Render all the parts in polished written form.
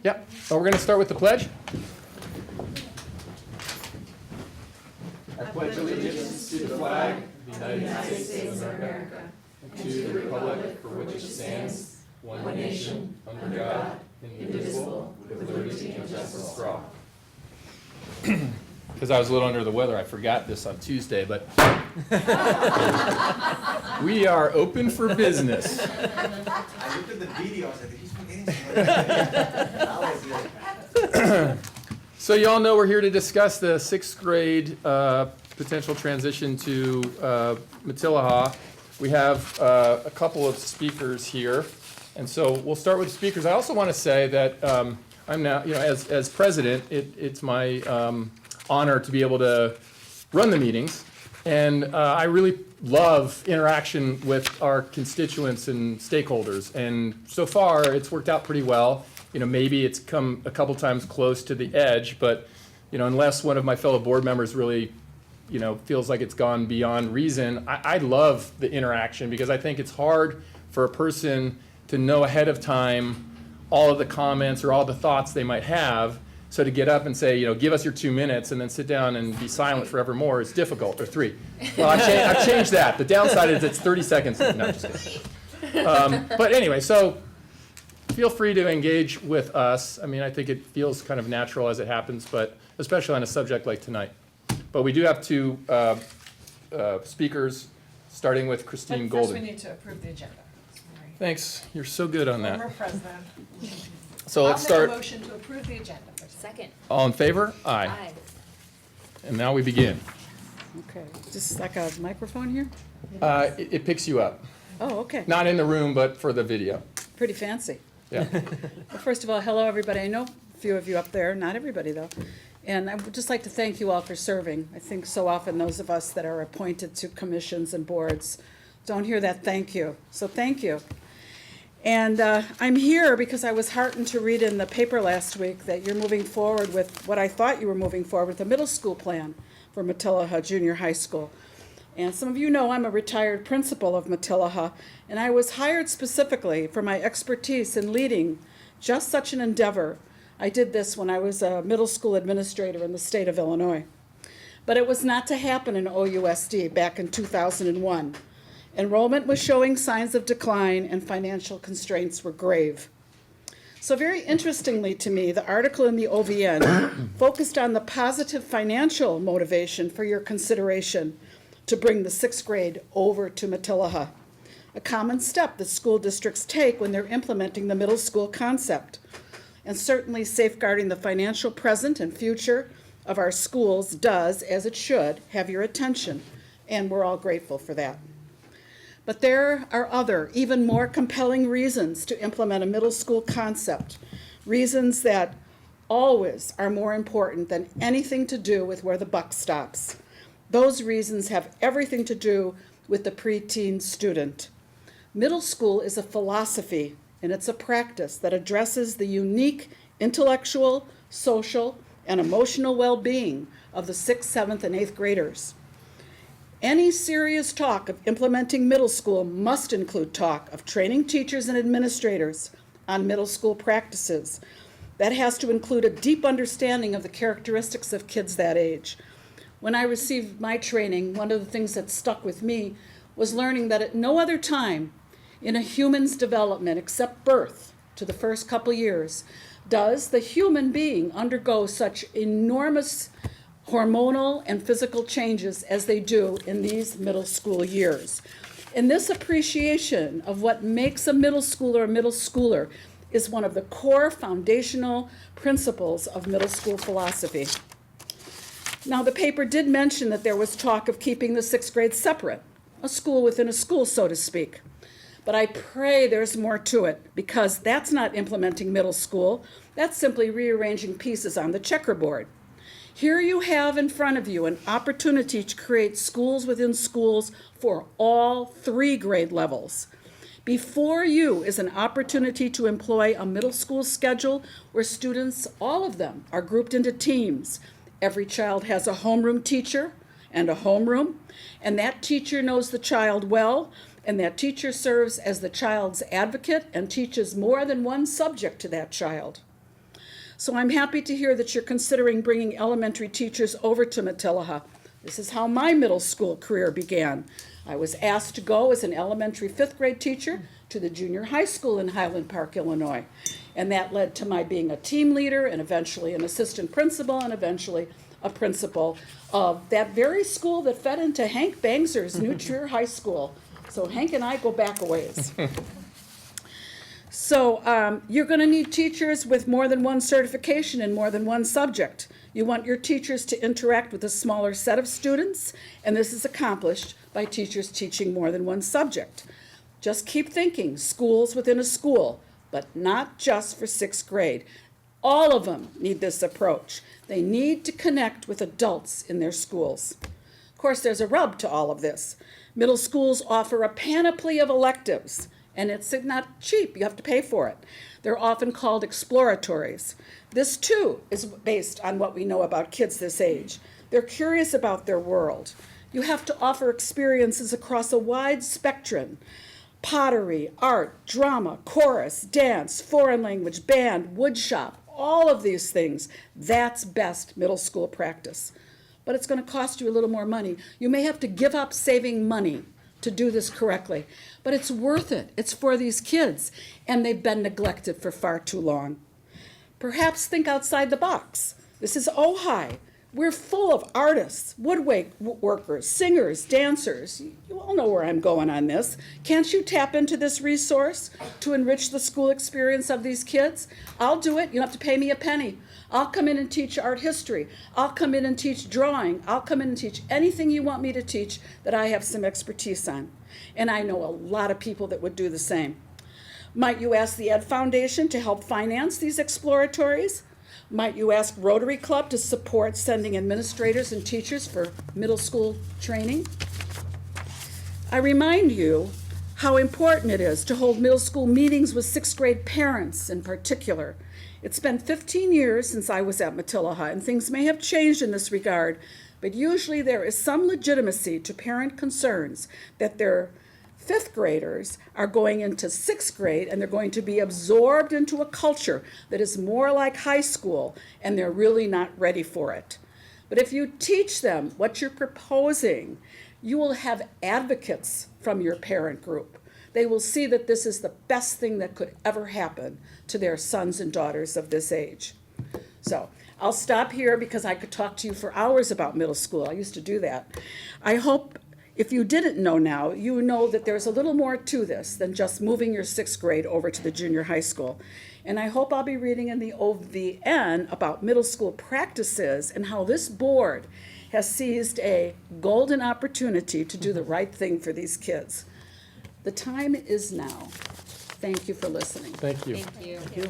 Yeah, we're going to start with the pledge. I pledge allegiance to the flag of the United States of America and to the republic for which it stands, one nation, under God, indivisible, with liberty and justice for all. Because I was a little under the weather, I forgot this on Tuesday, but we are open for business. I looked at the video, I was like, he's forgetting. So you all know we're here to discuss the sixth grade potential transition to Matilaha. We have a couple of speakers here, and so we'll start with the speakers. I also want to say that I'm now, as president, it's my honor to be able to run the meetings, and I really love interaction with our constituents and stakeholders, and so far it's worked out pretty well. Maybe it's come a couple times close to the edge, but unless one of my fellow board members really feels like it's gone beyond reason, I love the interaction, because I think it's hard for a person to know ahead of time all of the comments or all the thoughts they might have. So to get up and say, give us your 2 minutes and then sit down and be silent forevermore is difficult, or 3. Well, I've changed that. The downside is it's 30 seconds. No, just kidding. But anyway, so feel free to engage with us. I mean, I think it feels kind of natural as it happens, but especially on a subject like tonight. But we do have two speakers, starting with Christine But first Golden. we need to approve the agenda. Sorry. Thanks. You're so good on Former that. president. So let's I'll start. make a motion to approve the agenda. Second. All in favor? Aye. And now we begin. Okay, just like a microphone here? It picks you up. Oh, okay, Not in the room, but for the video. pretty fancy. Yeah. Well, first of all, hello, everybody. I know a few of you up there, not everybody, though. And I would just like to thank you all for serving. I think so often those of us that are appointed to commissions and boards don't hear that thank you. So thank you. And I'm here because I was heartened to read in the paper last week that you're moving forward with what I thought you were moving forward with, a middle school plan for Matilaha Junior High School. And some of you know I'm a retired principal of Matilaha, and I was hired specifically for my expertise in leading just such an endeavor. I did this when I was a middle school administrator in the state of Illinois. But it was not to happen in OUSD back in 2001. Enrollment was showing signs of decline, and financial constraints were grave. So very interestingly to me, the article in the OVN focused on the positive financial motivation for your consideration to bring the sixth grade over to Matilaha, a common step that school districts take when they're implementing the middle school concept. And certainly safeguarding the financial present and future of our schools does, as it should, have your attention, and we're all grateful for that. But there are other, even more compelling reasons to implement a middle school concept, reasons that always are more important than anything to do with where the buck stops. Those reasons have everything to do with the preteen student. Middle school is a philosophy, and it's a practice that addresses the unique intellectual, social, and emotional well-being of the 6th, 7th, and 8th graders. Any serious talk of implementing middle school must include talk of training teachers and administrators on middle school practices. That has to include a deep understanding of the characteristics of kids that age. When I received my training, one of the things that stuck with me was learning that at no other time in a human's development except birth to the first couple years does the human being undergo such enormous hormonal and physical changes as they do in these middle school years. And this appreciation of what makes a middle schooler is one of the core foundational principles of middle school philosophy. Now, the paper did mention that there was talk of keeping the 6th grade separate, a school within a school, so to speak. But I pray there's more to it, because that's not implementing middle school. That's simply rearranging pieces on the checkerboard. Here you have in front of you an opportunity to create schools within schools for all 3 grade levels. Before you is an opportunity to employ a middle school schedule where students, all of them, are grouped into teams. Every child has a homeroom teacher and a homeroom, and that teacher knows the child well, and that teacher serves as the child's advocate and teaches more than one subject to that child. So I'm happy to hear that you're considering bringing elementary teachers over to Matilaha. This is how my middle school career began. I was asked to go as an elementary 5th grade teacher to the junior high school in Highland Park, Illinois. And that led to my being a team leader and eventually an assistant principal and eventually a principal of that very school that fed into Hank Bangser's New Trier High School. So Hank and I go back a ways. So you're going to need teachers with more than one certification in more than one subject. You want your teachers to interact with a smaller set of students, and this is accomplished by teachers teaching more than one subject. Just keep thinking, schools within a school, but not just for 6th grade. All of them need this approach. They need to connect with adults in their schools. Of course, there's a rub to all of this. Middle schools offer a panoply of electives, and it's not cheap. You have to pay for it. They're often called exploratories. This, too, is based on what we know about kids this age. They're curious about their world. You have to offer experiences across a wide spectrum: pottery, art, drama, chorus, dance, foreign language, band, woodshop, all of these things. That's best middle school practice. But it's going to cost you a little more money. You may have to give up saving money to do this correctly, but it's worth it. It's for these kids, and they've been neglected for far too long. Perhaps think outside the box. This is Ojai. We're full of artists, woodworkers, singers, dancers. You all know where I'm going on this. Can't you tap into this resource to enrich the school experience of these kids? I'll do it. You don't have to pay me a penny. I'll come in and teach art history. I'll come in and teach drawing. I'll come in and teach anything you want me to teach that I have some expertise on. And I know a lot of people that would do the same. Might you ask the Ed Foundation to help finance these exploratories? Might you ask Rotary Club to support sending administrators and teachers for middle school training? I remind you how important it is to hold middle school meetings with 6th grade parents in particular. It's been 15 years since I was at Matilaha, and things may have changed in this regard, but usually there is some legitimacy to parent concerns that their 5th graders are going into 6th grade and they're going to be absorbed into a culture that is more like high school, and they're really not ready for it. But if you teach them what you're proposing, you will have advocates from your parent group. They will see that this is the best thing that could ever happen to their sons and daughters of this age. So I'll stop here because I could talk to you for hours about middle school. I used to do that. I hope if you didn't know now, you know that there's a little more to this than just moving your 6th grade over to the junior high school. And I hope I'll be reading in the OVN about middle school practices and how this board has seized a golden opportunity to do the right thing for these kids. The time is now. Thank you for listening. Thank you. Thank you.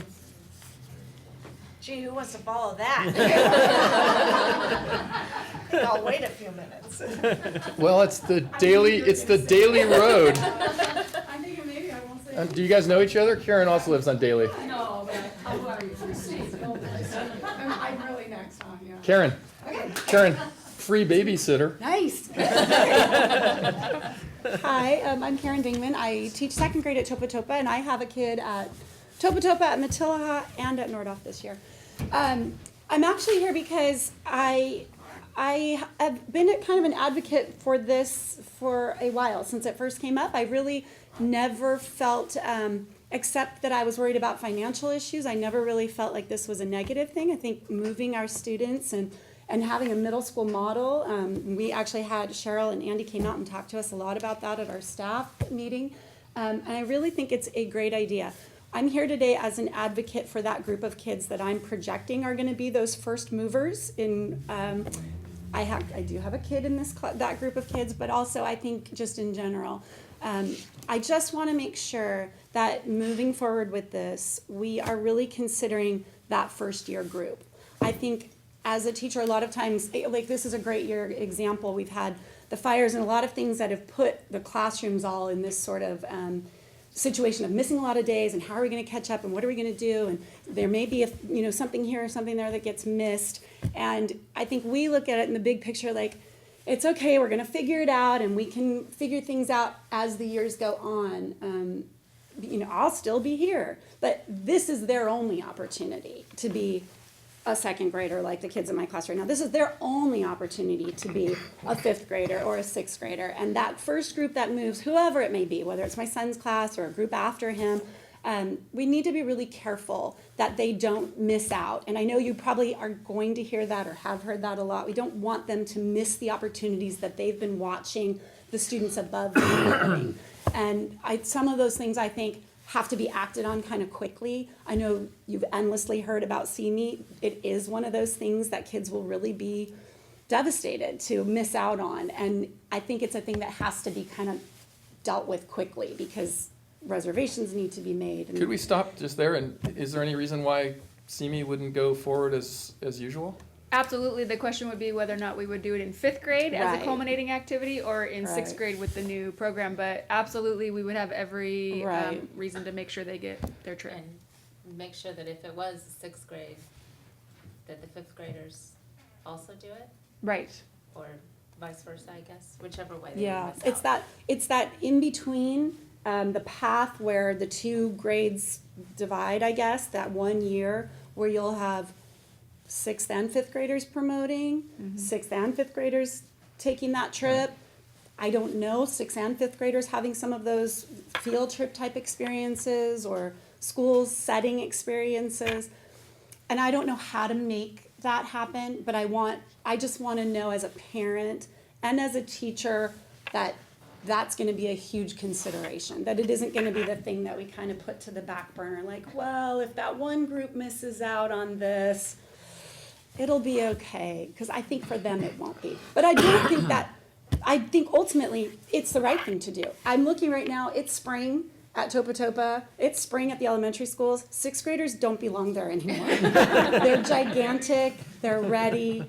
Gee, who wants to follow that? I'll wait a few minutes. Well, it's the daily road. I think maybe I won't say. Do you guys know each other? Karen also lives on Daily. No, but how are you? I'm really next on, yeah. Karen. Karen, free babysitter. Nice. Hi, I'm Karen Dingman. I teach 2nd grade at Topa Topa, and I have a kid at Topa Topa, at Matilaha, and at Nordhoff this year. I'm actually here because I have been kind of an advocate for this for a while. Since it first came up, I really never felt, except that I was worried about financial issues, I never really felt like this was a negative thing. I think moving our students and having a middle school model, we actually had Cheryl and Andy came out and talked to us a lot about that at our staff meeting, and I really think it's a great idea. I'm here today as an advocate for that group of kids that I'm projecting are going to be those first movers. I do have a kid in that group of kids, but also I think just in general, I just want to make sure that moving forward with this, we are really considering that first year group. I think as a teacher, a lot of times, like this is a great year example. We've had the fires and a lot of things that have put the classrooms all in this sort of situation of missing a lot of days and how are we going to catch up and what are we going to do, and there may be something here or something there that gets missed, and I think we look at it in the big picture like it's okay, we're going to figure it out and we can figure things out as the years go on. I'll still be here. But this is their only opportunity to be a second grader like the kids in my class right now. This is their only opportunity to be a fifth grader or a sixth grader. And that first group that moves, whoever it may be, whether it's my son's class or a group after him, we need to be really careful that they don't miss out. And I know you probably are going to hear that or have heard that a lot. We don't want them to miss the opportunities that they've been watching the students above them having. And some of those things I think have to be acted on kind of quickly. I know you've endlessly heard about CME. It is one of those things that kids will really be devastated to miss out on. And I think it's a thing that has to be kind of dealt with quickly because reservations need to be made. Could we stop just there? And is there any reason why CME wouldn't go forward as usual? Absolutely. The question would be whether or not we would do it in fifth grade as Right. a culminating activity or in sixth Right. grade with the new program. But absolutely, we would have every Right. reason to make sure they get their trip. And make sure that if it was sixth grade, that the fifth graders also do it, Right. or vice versa, I guess, whichever way they Yeah, miss it's out. that in between, the path where the two grades divide, I guess, that 1 year where you'll have sixth and fifth graders promoting, sixth and fifth graders taking that trip. I don't know, sixth and fifth graders having some of those field trip type experiences or school setting experiences. And I don't know how to make that happen, but I just want to know as a parent and as a teacher that that's going to be a huge consideration, that it isn't going to be the thing that we kind of put to the back burner, like, well, if that one group misses out on this, it'll be okay, because I think for them it won't be. But I think ultimately it's the right thing to do. I'm looking right now, it's spring at Topa Topa, it's spring at the elementary schools. Sixth graders don't belong there anymore. They're gigantic, they're ready,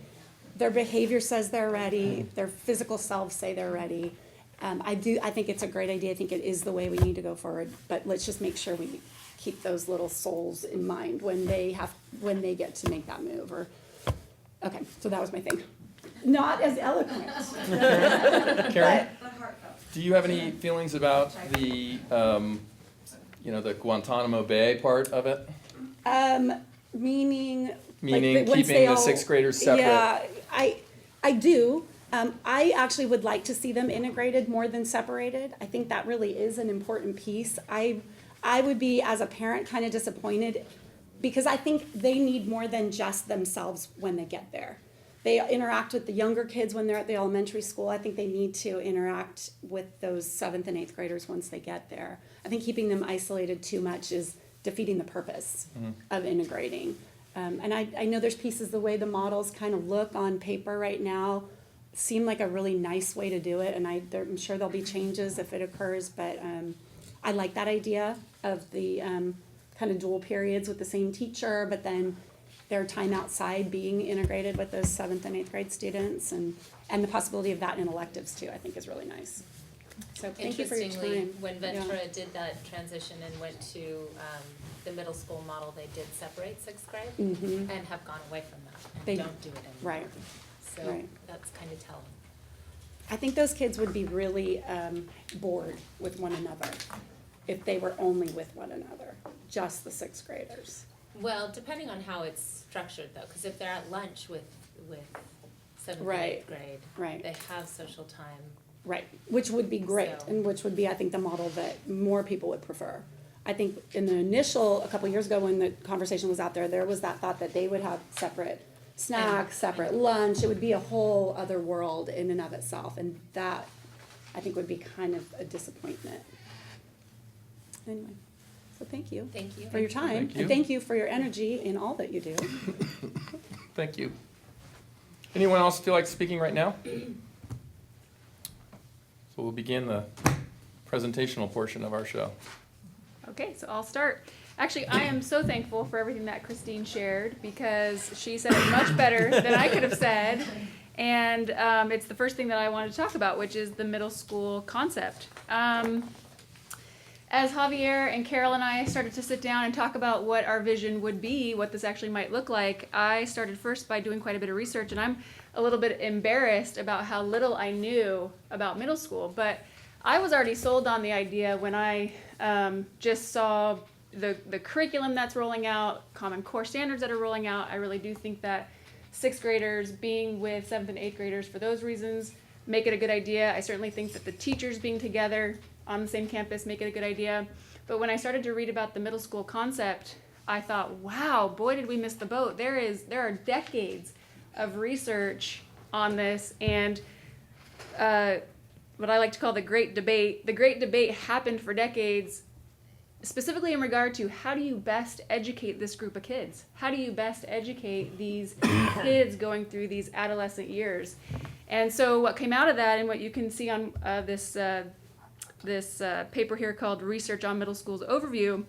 their behavior says they're ready, their physical selves say they're ready. I think it's a great idea, I think it is the way we need to go forward, but let's just make sure we keep those little souls in mind when they get to make that move. Okay, so that was my thing. Not as eloquent. Karen, do you have any feelings about the, the Guantanamo Bay part of it? Meaning. Meaning once keeping they the all- sixth graders separate? Yeah, I do. I actually would like to see them integrated more than separated. I think that really is an important piece. I would be, as a parent, kind of disappointed because I think they need more than just themselves when they get there. They interact with the younger kids when they're at the elementary school. I think they need to interact with those 7th and 8th graders once they get there. I think keeping them isolated too much is defeating the purpose of integrating. And I know there's pieces, the way the models kind of look on paper right now seem like a really nice way to do it, and I'm sure there'll be changes if it occurs, but I like that idea of the kind of dual periods with the same teacher, but then their time outside being integrated with those 7th and 8th grade students, and the possibility of that in electives too, I think is really nice. So thank you for your Interestingly, time. when Yeah. Ventura did that transition and went to the middle school model, they did separate sixth grade Mhm. and have gone away from that and They- don't do it anymore. Right. So right. that's kind of telling. I think those kids would be really bored with one another if they were only with one another, just the 6th graders. Well, depending on how it's structured though, because if they're at lunch with 7th and Right. 8th grade, Right. they have social time. Right, which would be great, So- and which would be, I think, the model that more people would prefer. I think in the initial, a couple years ago, when the conversation was out there was that thought that they would have separate snacks, separate lunch. It would be a whole other world in and of itself, and that, I think, would be kind of a disappointment. Anyway, so thank you. Thank you. For your time, Thank you. and thank you for your energy in all that you do. Thank you. Anyone else feel like speaking right now? So we'll begin the presentational portion of our show. Okay, so I'll start. Actually, I am so thankful for everything that Christine shared because she said it much better than I could have said. And it's the first thing that I wanted to talk about, which is the middle school concept. As Javier and Carol and I started to sit down and talk about what our vision would be, what this actually might look like, I started first by doing quite a bit of research, and I'm a little bit embarrassed about how little I knew about middle school. But I was already sold on the idea when I just saw the curriculum that's rolling out, Common Core standards that are rolling out. I really do think that sixth graders being with seventh and eighth graders for those reasons make it a good idea. I certainly think that the teachers being together on the same campus make it a good idea. But when I started to read about the middle school concept, I thought, wow, boy, did we miss the boat. There are decades of research on this, and what I like to call the great debate. The great debate happened for decades, specifically in regard to how do you best educate this group of kids? How do you best educate these kids going through these adolescent years? And so what came out of that, and what you can see on this paper here called Research on Middle Schools Overview,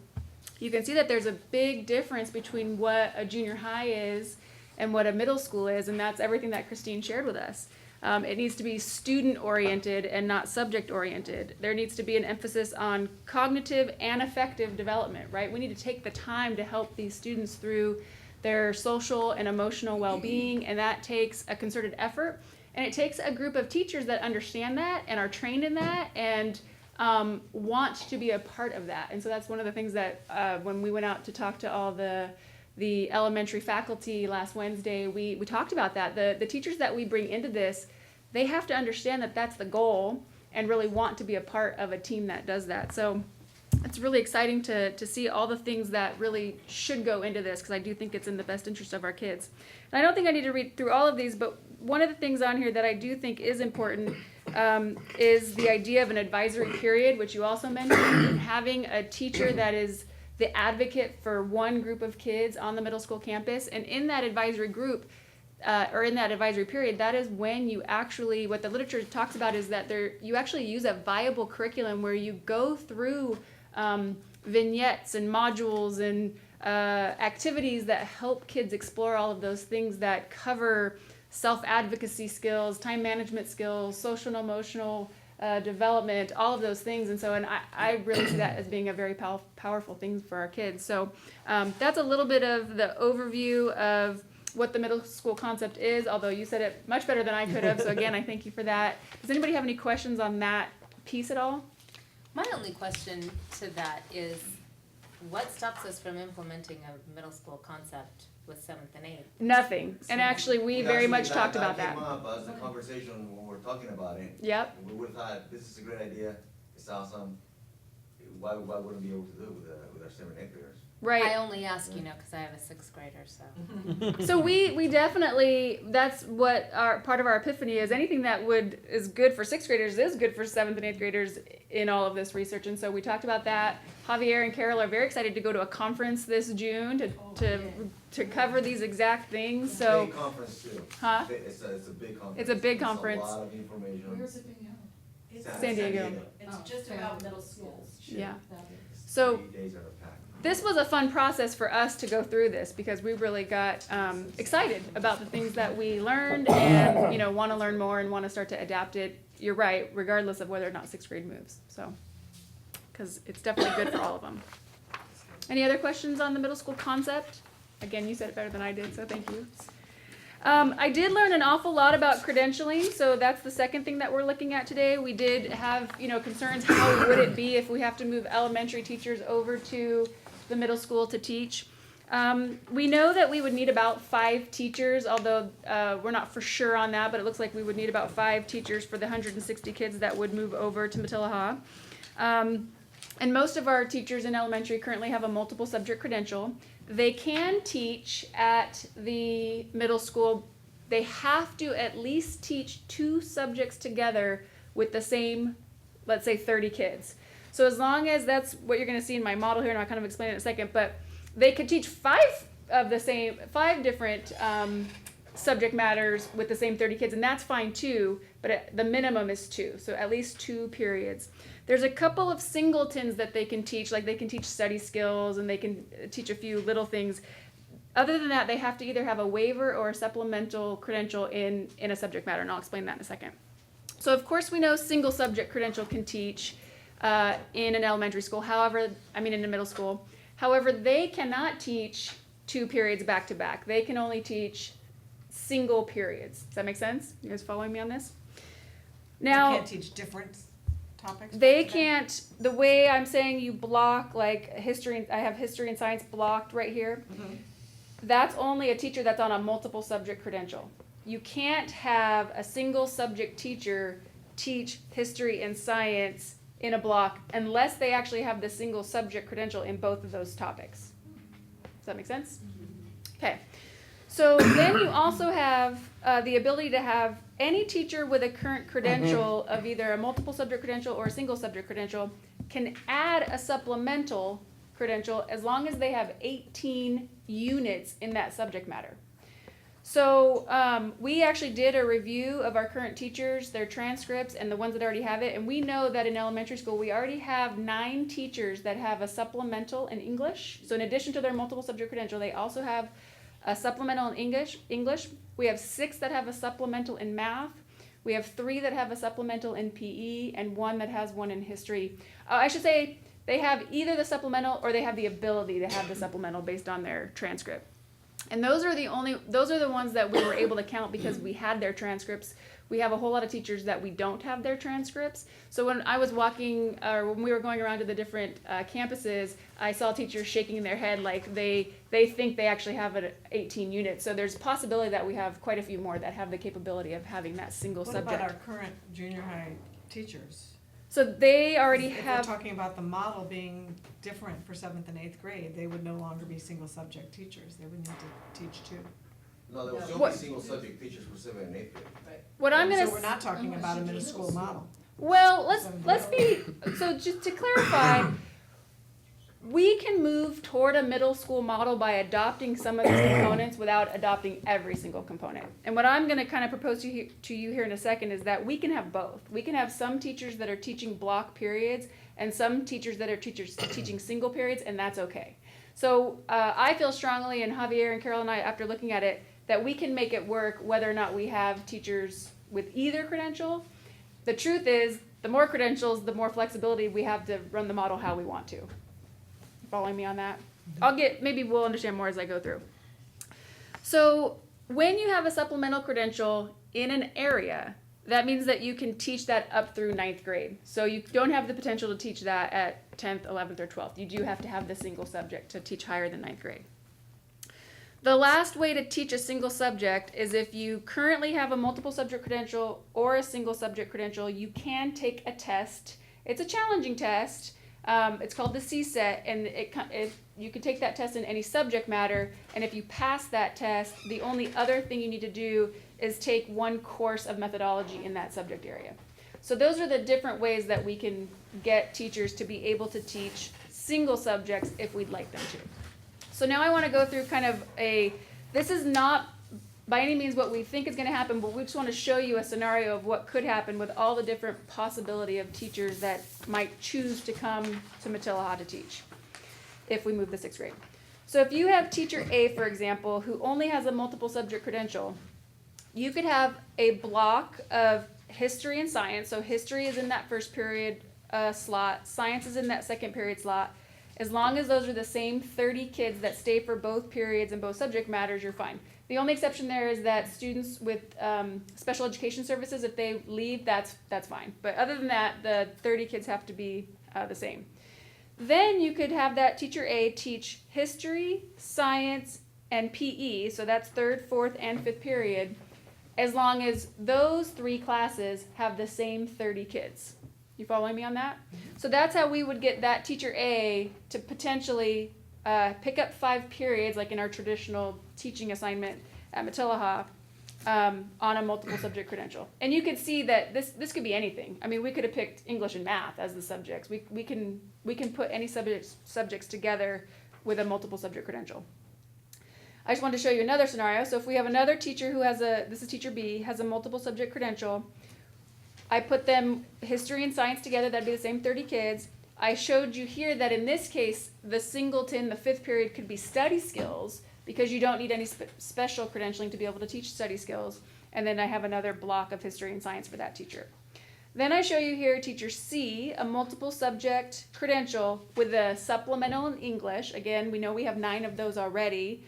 you can see that there's a big difference between what a junior high is and what a middle school is, and that's everything that Christine shared with us. It needs to be student-oriented and not subject-oriented. There needs to be an emphasis on cognitive and affective development, right? We need to take the time to help these students through their social and emotional well-being, and that takes a concerted effort. And it takes a group of teachers that understand that and are trained in that and want to be a part of that. And so that's one of the things that when we went out to talk to all the elementary faculty last Wednesday, we talked about that. The teachers that we bring into this, they have to understand that that's the goal and really want to be a part of a team that does that. So it's really exciting to see all the things that really should go into this, because I do think it's in the best interest of our kids. And I don't think I need to read through all of these, but one of the things on here that I do think is important is the idea of an advisory period, which you also mentioned, having a teacher that is the advocate for one group of kids on the middle school campus. And in that advisory group, or in that advisory period, that is when you actually, what the literature talks about is that you actually use a viable curriculum where you go through vignettes and modules and activities that help kids explore all of those things that cover self-advocacy skills, time management skills, social and emotional development, all of those things. And so, and I really see that as being a very powerful thing for our kids. So that's a little bit of the overview of what the middle school concept is, although you said it much better than I could have. So again, I thank you for that. Does anybody have any questions on that piece at all? My only question to that is, what stops us from implementing a middle school concept with seventh and eighth? Nothing. And actually, we very much talked about that that. came up as a conversation when we were talking about it. Yep. And we would have thought, this is a great idea, it's awesome. Why wouldn't we be able to do it with our 7th and 8th graders? Right. I only ask, because I have a sixth grader, so. So we definitely, that's what part of our epiphany is. Anything that is good for sixth graders is good for 7th and 8th graders in all of this research. And so we talked about that. Javier and Carol are very excited to go to a conference this June to cover these exact things. It's a So, big conference too. huh? It's a big conference. It's a big conference. It's a lot of information. Where's it being held? It's San Diego. It's just about middle schools. Yeah. It's So 3 days are packed. this was a fun process for us to go through this because we really got excited about the things that we learned and want to learn more and want to start to adapt it. You're right, regardless of whether or not sixth grade moves. So, because it's definitely good for all of them. Any other questions on the middle school concept? Again, you said it better than I did, so thank you. I did learn an awful lot about credentialing, so that's the second thing that we're looking at today. We did have, concerns. How would it be if we have to move elementary teachers over to the middle school to teach? We know that we would need about 5 teachers, although we're not for sure on that, but it looks like we would need about 5 teachers for the 160 kids that would move over to Matilaha. And most of our teachers in elementary currently have a multiple subject credential. They can teach at the middle school. They have to at least teach 2 subjects together with the same, let's say 30 kids. So as long as that's what you're gonna see in my model here, and I'll kind of explain it in a second, but they could teach 5 different subject matters with the same 30 kids, and that's fine too, but the minimum is 2, so at least 2 periods. There's a couple of singletons that they can teach, like they can teach study skills and they can teach a few little things. Other than that, they have to either have a waiver or a supplemental credential in a subject matter, and I'll explain that in a second. So of course we know single subject credential can teach in an elementary school, in a middle school. However, they cannot teach 2 periods back to back. They can only teach single periods. Does that make sense? You guys following me on this? Now, You can't teach different topics? They can't, the way I'm saying you block, like history, I have history and science blocked right here. Mhm. That's only a teacher that's on a multiple subject credential. You can't have a single subject teacher teach history and science in a block unless they actually have the single subject credential in both of those topics. Does that make sense? Okay. So then you also have the ability to have any teacher with a current credential of either a multiple subject credential or a single subject credential can add a supplemental credential as long as they have 18 units in that subject matter. So we actually did a review of our current teachers, their transcripts, and the ones that already have it. And we know that in elementary school, we already have 9 teachers that have a supplemental in English. So in addition to their multiple subject credential, they also have a supplemental in English. We have 6 that have a supplemental in math. We have 3 that have a supplemental in PE and 1 that has one in history. I should say they have either the supplemental or they have the ability to have the supplemental based on their transcript. And those are the ones that we were able to count because we had their transcripts. We have a whole lot of teachers that we don't have their transcripts. So when I was walking, or when we were going around to the different campuses, I saw teachers shaking their head like they think they actually have 18 units. So there's a possibility that we have quite a few more that have the capability of having that single What subject. about our current junior high teachers? So they already If we're have. talking about the model being different for 7th and 8th grade, they would no longer be single subject teachers. They would need to teach too. No, there will still What- be single subject teachers for 7th and 8th grade. What I'm gonna. So we're not talking about a middle school model. Well, let's be, so just to clarify, we can move toward a middle school model by adopting some of these components without adopting every single component. And what I'm gonna kind of propose to you here in a second is that we can have both. We can have some teachers that are teaching block periods and some teachers that are teaching single periods, and that's okay. So I feel strongly, and Javier and Carol and I, after looking at it, that we can make it work whether or not we have teachers with either credential. The truth is, the more credentials, the more flexibility we have to run the model how we want to. Following me on that? Maybe we'll understand more as I go through. So when you have a supplemental credential in an area, that means that you can teach that up through 9th grade. So you don't have the potential to teach that at 10th, 11th, or 12th. You do have to have the single subject to teach higher than 9th grade. The last way to teach a single subject is if you currently have a multiple subject credential or a single subject credential, you can take a test. It's a challenging test. It's called the CSET, and you can take that test in any subject matter, and if you pass that test, the only other thing you need to do is take one course of methodology in that subject area. So those are the different ways that we can get teachers to be able to teach single subjects if we'd like them to. So now I want to go through kind of this is not by any means what we think is going to happen, but we just want to show you a scenario of what could happen with all the different possibility of teachers that might choose to come to Matilaha to teach if we move the 6th grade. So if you have teacher A, for example, who only has a multiple subject credential, you could have a block of history and science. So history is in that first period slot, science is in that second period slot. As long as those are the same 30 kids that stay for both periods and both subject matters, you're fine. The only exception there is that students with special education services, if they leave, that's fine. But other than that, the 30 kids have to be the same. Then you could have that teacher A teach history, science, and PE, so that's 3rd, 4th, and 5th period, as long as those 3 classes have the same 30 kids. You following me on that? So that's how we would get that teacher A to potentially pick up 5 periods, like in our traditional teaching assignment at Matilaha, on a multiple subject credential. And you could see that this could be anything. I mean, we could have picked English and math as the subjects. We can put any subjects together with a multiple subject credential. I just wanted to show you another scenario. So if we have another teacher who has this is teacher B, has a multiple subject credential, I put them history and science together, that'd be the same 30 kids. I showed you here that in this case, the singleton, the 5th period, could be study skills because you don't need any special credentialing to be able to teach study skills. And then I have another block of history and science for that teacher. Then I show you here teacher C, a multiple subject credential with a supplemental in English. Again, we know we have 9 of those already.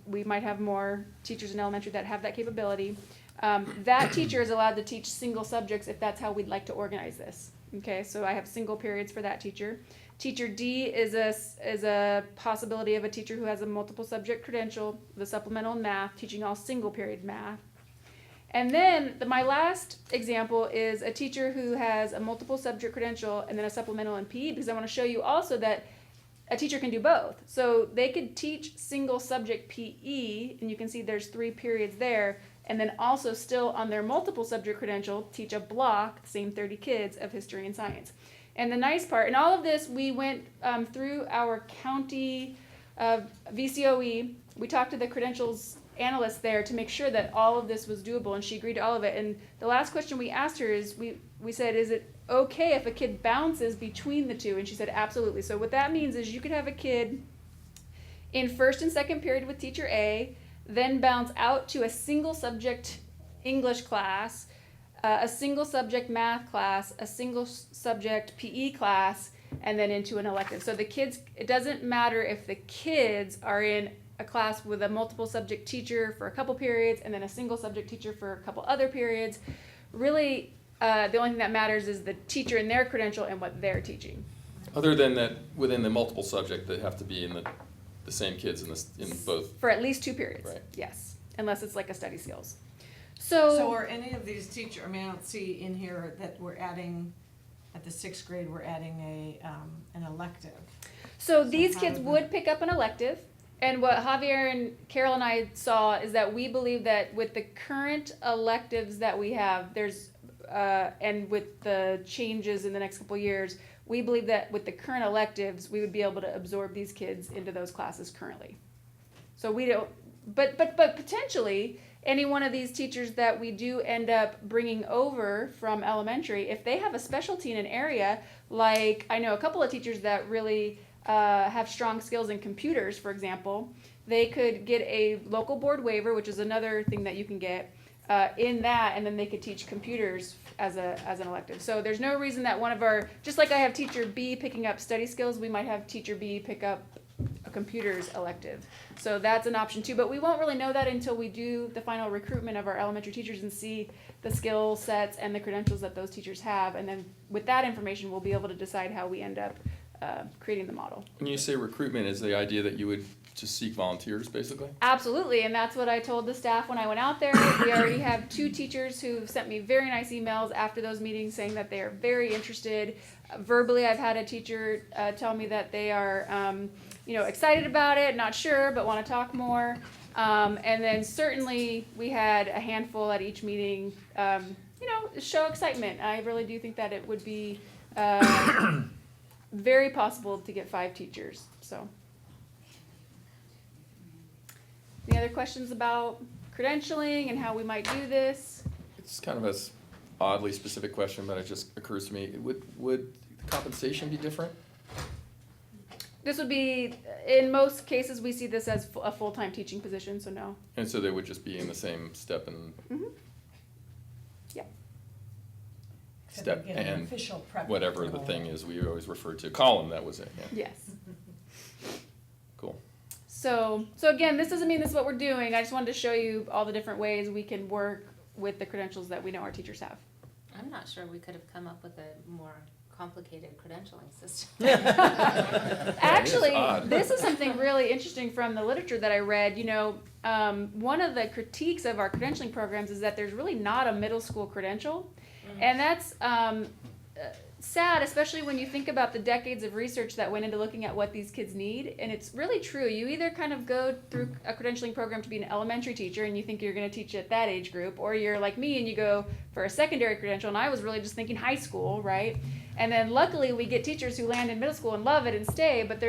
We might have more teachers in elementary that have that capability. That teacher is allowed to teach single subjects if that's how we'd like to organize this. Okay, so I have single periods for that teacher. Teacher D is a possibility of a teacher who has a multiple subject credential, the supplemental in math, teaching all single period math. And then my last example is a teacher who has a multiple subject credential and then a supplemental in PE, because I want to show you also that a teacher can do both. So they could teach single subject PE, and you can see there's 3 periods there, and then also still on their multiple subject credential, teach a block, same 30 kids, of history and science. And the nice part, and all of this, we went through our county VCOE. We talked to the credentials analyst there to make sure that all of this was doable, and she agreed to all of it. And the last question we asked her is, we said, is it okay if a kid bounces between the two? And she said, absolutely. So what that means is you could have a kid in first and second period with teacher A, then bounce out to a single subject English class, a single subject math class, a single subject PE class, and then into an elective. So the kids, it doesn't matter if the kids are in a class with a multiple subject teacher for a couple periods and then a single subject teacher for a couple other periods. Really, the only thing that matters is the teacher and their credential and what they're teaching. Other than that, within the multiple subject, they have to be in the same kids in both. For at least 2 periods. Right. Yes, unless it's like a study skills. So are any of these teachers, I mean, I don't see in here that we're adding, at the 6th grade, we're adding an elective. So these how kids do would pick up an elective, and what Javier and Carol and I saw is that we believe that with the current electives that we have, there's and with the changes in the next couple of years, we believe that with the current electives, we would be able to absorb these kids into those classes currently. So we don't, but potentially any one of these teachers that we do end up bringing over from elementary, if they have a specialty in an area, like I know a couple of teachers that really have strong skills in computers, for example, they could get a local board waiver, which is another thing that you can get in that, and then they could teach computers as an elective. So there's no reason that one of our, just like I have teacher B picking up study skills, we might have teacher B pick up a computers elective. So that's an option too, but we won't really know that until we do the final recruitment of our elementary teachers and see the skill sets and the credentials that those teachers have, and then with that information we'll be able to decide how we end up creating the model. When you say recruitment, is the idea that you would just seek volunteers, basically? Absolutely, and that's what I told the staff when I went out there. We already have 2 teachers who've sent me very nice emails after those meetings saying that they are very interested. Verbally, I've had a teacher tell me that they are excited about it, not sure, but want to talk more. And then certainly we had a handful at each meeting, show excitement. I really do think that it would be very possible to get 5 teachers. So, any other questions about credentialing and how we might do this? It's kind of a oddly specific question, but it just occurs to me. Would the compensation be different? This would be, in most cases, we see this as a full-time teaching position, so no. And so they would just be in the same step and Yep. Except step they get an and official prep whatever the role. thing is we always refer to. Column, that was it. Yeah. Yes. Cool. So again, this doesn't mean this is what we're doing. I just wanted to show you all the different ways we can work with the credentials that we know our teachers have. I'm not sure we could have come up with a more complicated credentialing system. Actually, odd. this is something really interesting from the literature that I read. One of the critiques of our credentialing programs is that there's really not a middle school credential. And that's sad, especially when you think about the decades of research that went into looking at what these kids need. And it's really true. You either kind of go through a credentialing program to be an elementary teacher and you think you're going to teach at that age group, or you're like me and you go for a secondary credential, and I was really just thinking high school, right? And then luckily we get teachers who land in middle school and love it and stay, but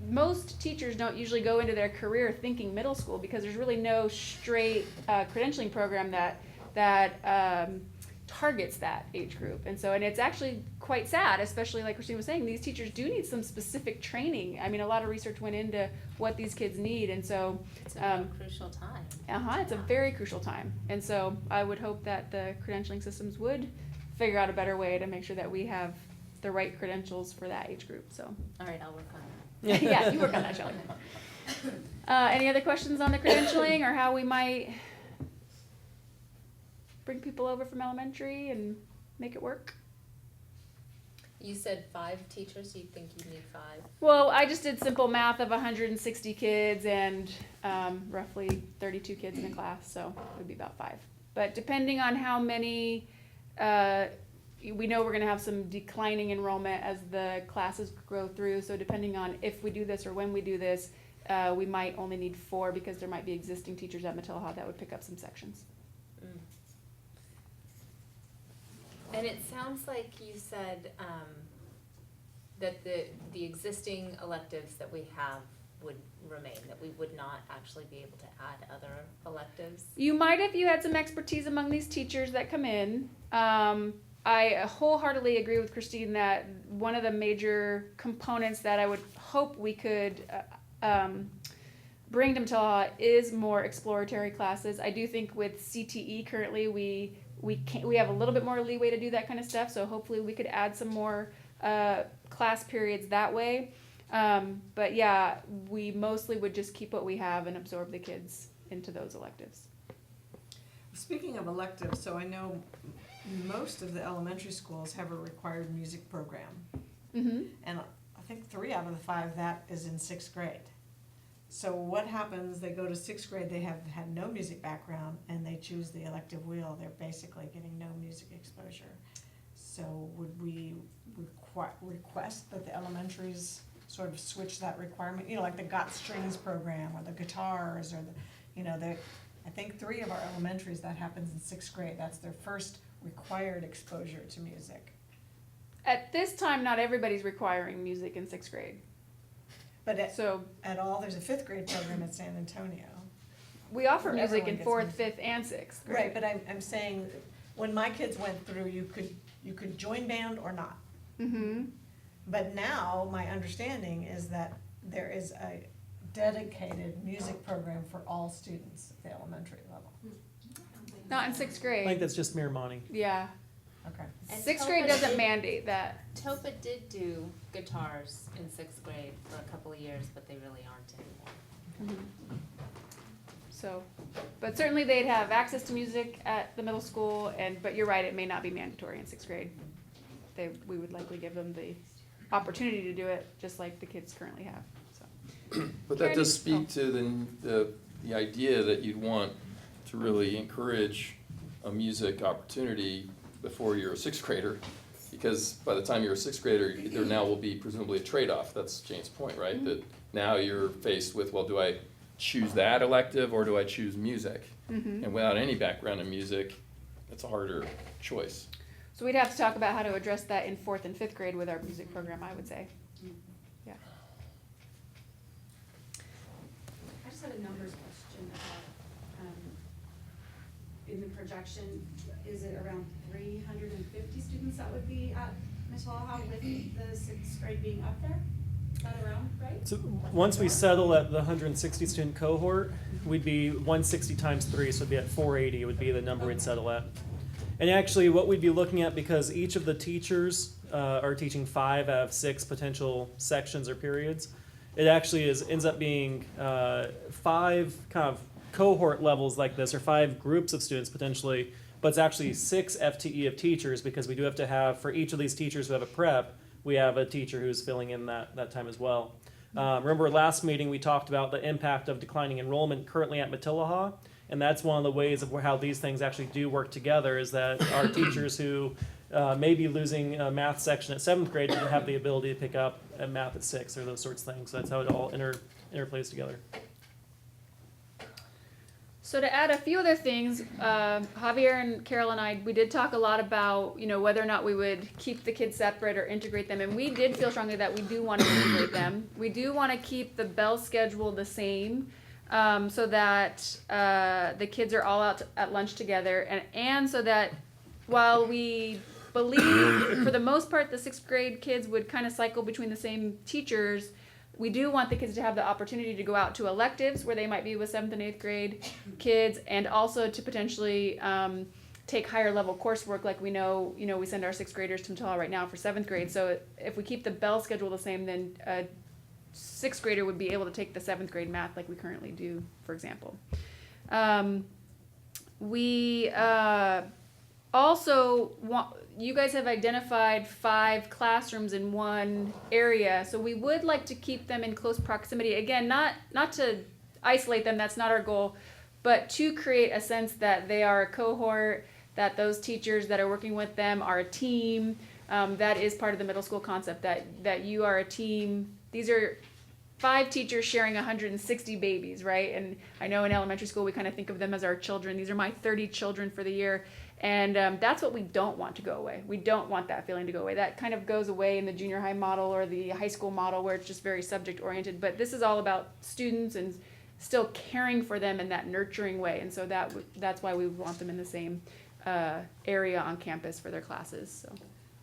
most teachers don't usually go into their career thinking middle school, because there's really no straight credentialing program that targets that age group. And it's actually quite sad, especially like Christine was saying, these teachers do need some specific training. I mean, a lot of research went into what these kids need, and so It's a very crucial time. it's a very crucial time. And so I would hope that the credentialing systems would figure out a better way to make sure that we have the right credentials for that age group. So All right, I'll work on it. yeah, you work on that, Shelley. Any other questions on the credentialing or how we might bring people over from elementary and make it work? You said 5 teachers, you think you need 5? Well, I just did simple math of 160 kids and roughly 32 kids in a class, so it would be about 5. But depending on how many, we know we're going to have some declining enrollment as the classes grow through. So depending on if we do this or when we do this, we might only need 4 because there might be existing teachers at Matilaha that would pick up some sections. And it sounds like you said that the existing electives that we have would remain, that we would not actually be able to add other electives. You might if you had some expertise among these teachers that come in. I wholeheartedly agree with Christine that one of the major components that I would hope we could bring to Matilaha is more exploratory classes. I do think with CTE currently we have a little bit more leeway to do that kind of stuff, so hopefully we could add some more class periods that way. But yeah, we mostly would just keep what we have and absorb the kids into those electives. Speaking of electives, so I know most of the elementary schools have a required music program. Mm-hmm. And I think 3 out of the 5 that is in 6th grade. So what happens, they go to 6th grade, they have had no music background, and they choose the elective wheel, they're basically getting no music exposure. So would we request that the elementaries sort of switch that requirement, you know, like the got strings program, or the guitars, or the, you know, I think 3 of our elementaries, that happens in 6th grade, that's their first required exposure to music. At this time, not everybody's requiring music in 6th grade. But So at all, there's a 5th grade program at San Antonio. we offer Where music in everyone 4th, gets 5th, and 6th grade. Right, but I'm saying, when my kids went through, you could join band or not. Mm-hmm. But now, my understanding is that there is a dedicated music program for all students at the elementary level. Not in 6th I grade. think that's just mere money. Yeah. Okay. And 6th grade TOPA doesn't did- mandate that. TOPA did do guitars in 6th grade for a couple of years, but they really aren't anymore. Mm-hmm. So, but certainly they'd have access to music at the middle school, but you're right, it may not be mandatory in 6th grade. We would likely give them the opportunity to do it, just like the kids currently have, so. But that does Karen, speak to the idea that you'd want to really encourage a music opportunity before you're a 6th grader, because by the time you're a 6th grader, there now will be presumably a trade-off. That's Jane's point, right? Mm-hmm. That now you're faced with, well, do I choose that elective or do I choose music? Mm-hmm. And without any background in music, it's a harder choice. So we'd have to talk about how to address that in 4th and 5th grade with our music program, I would say. Yeah. I just had a numbers question about, in the projection, is it around 350 students that would be at Matilaha with the 6th grade being up there? Is that around right? So once we settle at the 160 student cohort, we'd be 160 times 3, so it'd be at 480 would be the number we'd settle at. And actually what we'd be looking at, because each of the teachers are teaching 5 out of 6 potential sections or periods, it actually ends up being 5 kind of cohort levels like this, or 5 groups of students potentially, but it's actually 6 FTE of teachers, because we do have to have, for each of these teachers who have a prep, we have a teacher who's filling in that time as well. Remember last meeting we talked about the impact of declining enrollment currently at Matilaha, and that's one of the ways of how these things actually do work together, is that our teachers who may be losing a math section at 7th grade will have the ability to pick up a math at 6th, or those sorts of things. So that's how it all interplays together. So to add a few other things, Javier and Carol and I, we did talk a lot about, whether or not we would keep the kids separate or integrate them. And we did feel strongly that we do want to integrate them. We do want to keep the bell schedule the same, so that the kids are all out at lunch together. And so that while we believe, for the most part, the 6th grade kids would kind of cycle between the same teachers, we do want the kids to have the opportunity to go out to electives where they might be with 7th and 8th grade kids, and also to potentially take higher level coursework, like we know, we send our 6th graders to Matilaha right now for 7th grade. So if we keep the bell schedule the same, then a 6th grader would be able to take the 7th grade math like we currently do, for example. We also you guys have identified 5 classrooms in one area, so we would like to keep them in close proximity. Again, not to isolate them, that's not our goal, but to create a sense that they are a cohort, that those teachers that are working with them are a team. That is part of the middle school concept, that you are a team. These are 5 teachers sharing 160 babies, right? And I know in elementary school we kind of think of them as our children. These are my 30 children for the year. And that's what we don't want to go away. We don't want that feeling to go away. That kind of goes away in the junior high model or the high school model where it's just very subject oriented. But this is all about students and still caring for them in that nurturing way. And so that's why we want them in the same area on campus for their classes. So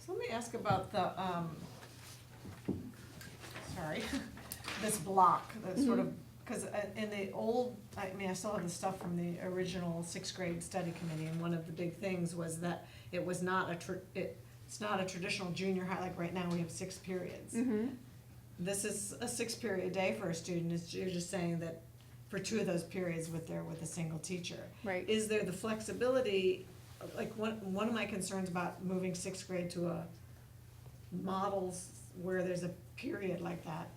let me ask about the, this block, that sort of, because in the old, I mean, I still have the stuff from the original 6th grade study committee, and one of the big things was that it was not it's not a traditional junior high, like right now we have 6 periods. This is a 6-period day for a student, you're just saying that for 2 of those periods with a single teacher. right. Is there the flexibility, like one of my concerns about moving 6th grade to a models where there's a period like that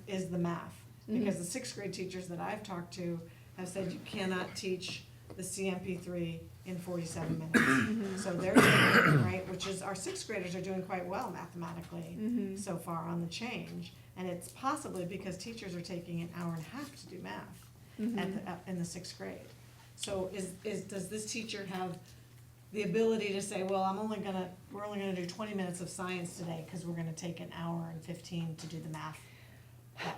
is the math. Because the 6th grade teachers that I've talked to have said you cannot teach the CMP3 in 47 minutes. So they're doing it, right, which is our 6th graders are doing quite well mathematically so far on the change. And it's possibly because teachers are taking an hour and a half to do math in the 6th grade. So does this teacher have the ability to say, well, we're only gonna do 20 minutes of science today because we're gonna take an hour and 15 to do the math?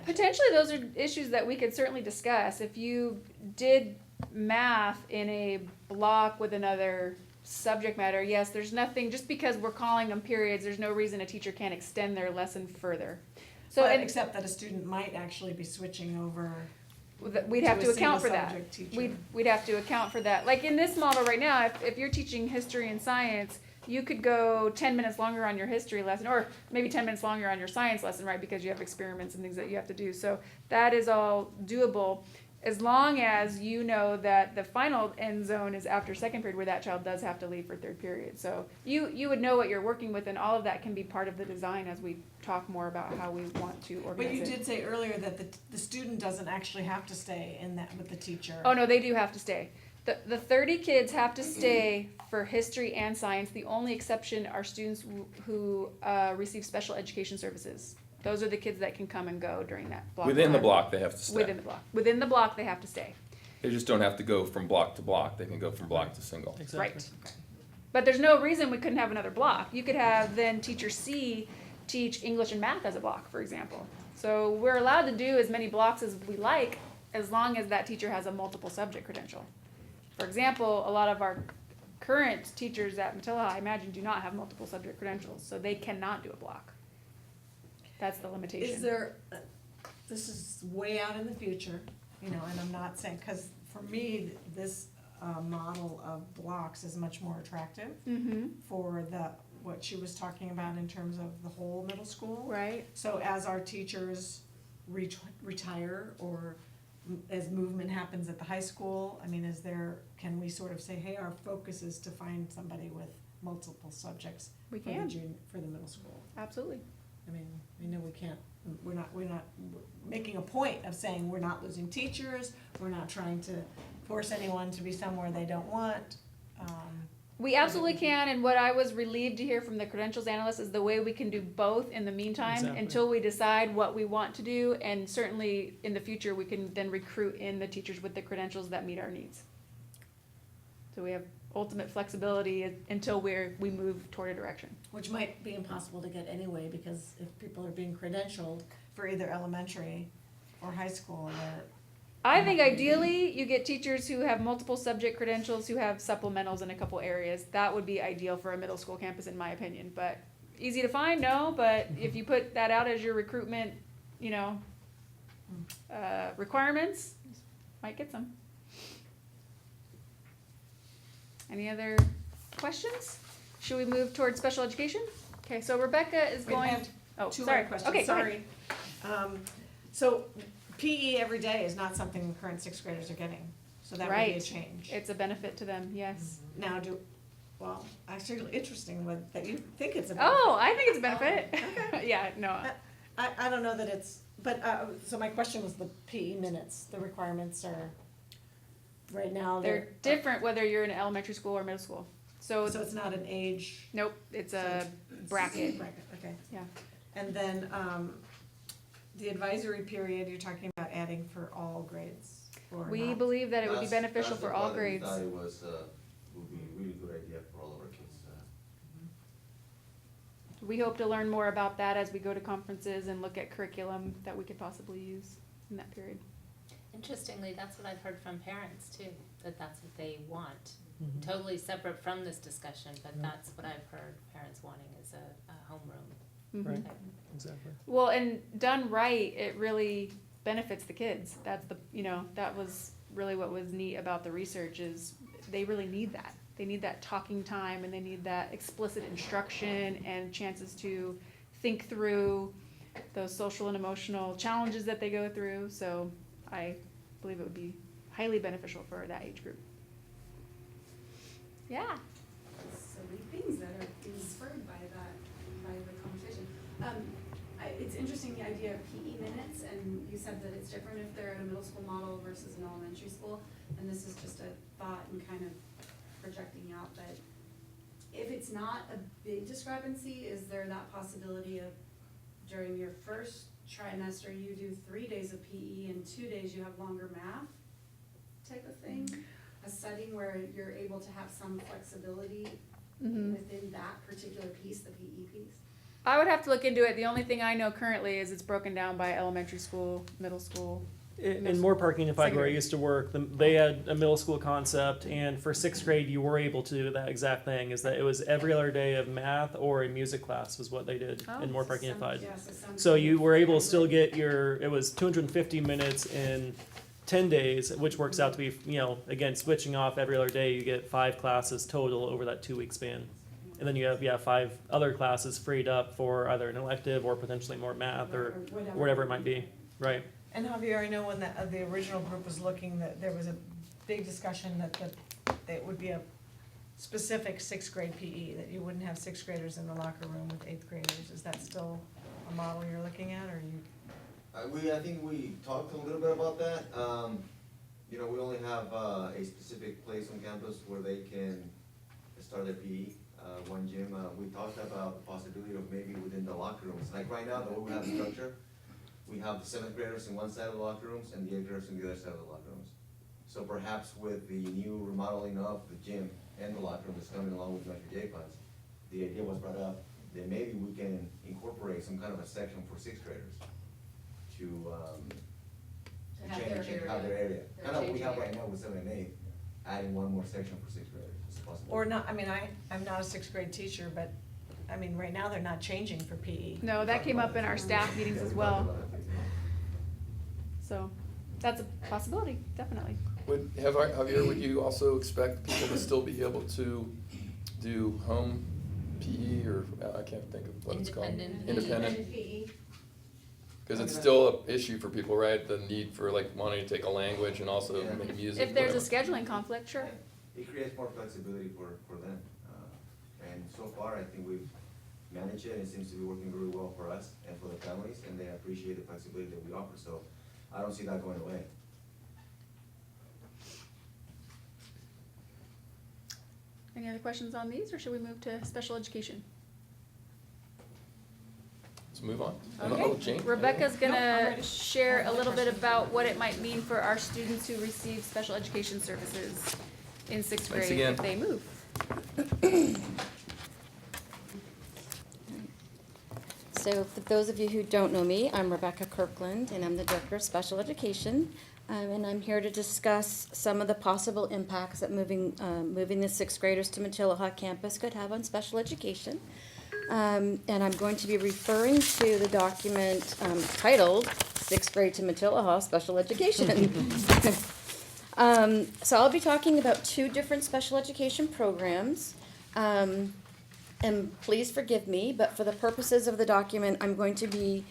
Potentially those are issues that we could certainly discuss. If you did math in a block with another subject matter, yes, there's nothing, just because we're calling them periods, there's no reason a teacher can't extend their lesson further. So, Except that a student might actually be switching over. we'd have to to a account for single that. subject teacher. We'd have to account for that. Like in this model right now, if you're teaching history and science, you could go 10 minutes longer on your history lesson, or maybe 10 minutes longer on your science lesson, right? Because you have experiments and things that you have to do. So that is all doable, as long as you know that the final end zone is after 2nd period, where that child does have to leave for 3rd period. So you would know what you're working with, and all of that can be part of the design as we talk more about how we want to organize But you it. did say earlier that the student doesn't actually have to stay in that with the teacher. Oh, no, they do have to stay. The 30 kids have to stay for history and science. The only exception are students who receive special education services. Those are the kids that can come and go during that block. Within the time. block, they have to stay. Within the block. Within the block, they have to stay. They just don't have to go from block to block. They can go from block to single. Exactly. Right. But there's no reason we couldn't have another block. You could have then teacher C teach English and math as a block, for example. So we're allowed to do as many blocks as we like, as long as that teacher has a multiple subject credential. For example, a lot of our current teachers at Matilla, I imagine, do not have multiple subject credentials, so they cannot do a block. That's the limitation. Is there, this is way out in the future, and I'm not saying, because for me, this model of blocks is much more attractive for what she was talking about in terms of the whole middle school. Right. So as our teachers retire, or as movement happens at the high school, I mean, can we sort of say, hey, our focus is to find somebody with multiple subjects We for can. for the middle school? Absolutely. I mean, we know we can't, we're not making a point of saying we're not losing teachers, we're not trying to force anyone to be somewhere they don't want. We absolutely can, and what I was relieved to hear from the credentials analyst is the way we can do both in the meantime, Exactly. until we decide what we want to do, and certainly in the future, we can then recruit in the teachers with the credentials that meet our needs. So we have ultimate flexibility until we move toward a direction. Which might be impossible to get anyway, because if people are being credentialed for either elementary or high school, I think ideally, you get teachers who have multiple subject credentials, who have supplementals in a couple areas. That would be ideal for a middle school campus, in my opinion. But easy to find, no. But if you put that out as your recruitment, requirements, might get some. Any other questions? Should we move towards special education? Okay, so Rebecca is we going. have Oh, two sorry. more questions, Okay, go ahead. sorry. So PE every day is not something the current 6th graders are getting, so that would be a Right. change. It's a benefit to them, yes. Now, Well, actually interesting that you think it's a. Oh, I think it's a benefit. Okay. Yeah, no. I don't know that it's, but, so my question was the PE minutes, the requirements are, right now, They're different whether you're in elementary school or middle school. So it's not an age. Nope, it's a bracket. Bracket, okay. Yeah. And then, the advisory period, you're talking about adding for all grades or We not? believe that it would be That's- beneficial that's the for all part that we grades. thought it was, would be a really good idea for all of our kids. We hope to learn more about that as we go to conferences and look at curriculum that we could possibly use in that period. Interestingly, that's what I've heard from parents too, that that's what they want. Mhm. Totally separate from this discussion, but Yeah. that's what I've heard parents wanting is a homeroom Mhm. Right. type. Exactly. Well, and done right, it really benefits the kids. That's the, you know, that was really what was neat about the research is they really need that. They need that talking time and they need that explicit instruction and chances to think through those social and emotional challenges that they go through. So I believe it would be highly beneficial for that age group. Yeah. Silly things that are being spurred by the conversation. It's interesting, the idea of PE minutes, and you said that it's different if they're at a middle school model versus an elementary school. And this is just a thought and kind of projecting out, but if it's not a big discrepancy, is there that possibility of during your first trimester, you do 3 days of PE and 2 days you have longer math type of thing? A setting where you're able to have some flexibility Mhm. within that particular piece, the PE piece? I would have to look into it. The only thing I know currently is it's broken down by elementary school, middle school. In Moore Park Unified, where I Secondary. used to work, they had a middle school concept, and for sixth grade, you were able to do that exact thing. Is that it was every other day of math or a music class was what they did Oh, in Moore So Park some- Unified. yeah, some So you were able to hybrid. still get it was 250 minutes in 10 days, which works out to be, again, switching off every other day, you get 5 classes total over that 2-week span. And then you have 5 other classes freed up for either an elective or potentially more math or whatever it might be, right? And Javier, I know when the original group was looking, that there was a big discussion that it would be a specific sixth grade PE, that you wouldn't have sixth graders in the locker room with eighth graders. Is that still a model you're looking at, or you? I think we talked a little bit about that. We only have a specific place on campus where they can start their PE, one gym. We talked about the possibility of maybe within the locker rooms. Like right now, the way we have the structure, we have the 7th graders in one side of the locker rooms and the 8th graders on the other side of the locker rooms. So perhaps with the new remodeling of the gym and the locker room that's coming along with Metro J funds, the idea was brought up that maybe we can incorporate some kind of a section for 6th graders to have their area. Kind of what we have right now with 7 and 8, adding one more section for 6th graders is possible. Or not, I'm not a sixth grade teacher, but, right now they're not changing for PE. No, that came up in our staff meetings as well. So that's a possibility, definitely. Javier, would you also expect people to still be able to do home PE, or I can't think of what it's called? Independent? PE. Because it's still an issue for people, right? The need for like wanting to take a language and also Yeah. make music. If there's a whatever. scheduling conflict, sure. It creates more flexibility for them. And so far, I think we've managed it, and it seems to be working really well for us and for the families, and they appreciate the flexibility that we offer, so I don't see that going away. Any other questions on these, or should we move to special education? Let's move on. Okay. Oh, Jane? Rebecca's I'm gonna ready. share a little bit about what it might mean for our students who receive special education services in 6th Thanks grade again. if they move. So for those of you who don't know me, I'm Rebecca Kirkland, and I'm the Director of Special Education. And I'm here to discuss some of the possible impacts that moving the 6th graders to Matilaha campus could have on special education. And I'm going to be referring to the document titled 6th Grade to Matilaha Special Education. So I'll be talking about 2 different special education programs. And please forgive me, but for the purposes of the document, I'm going to be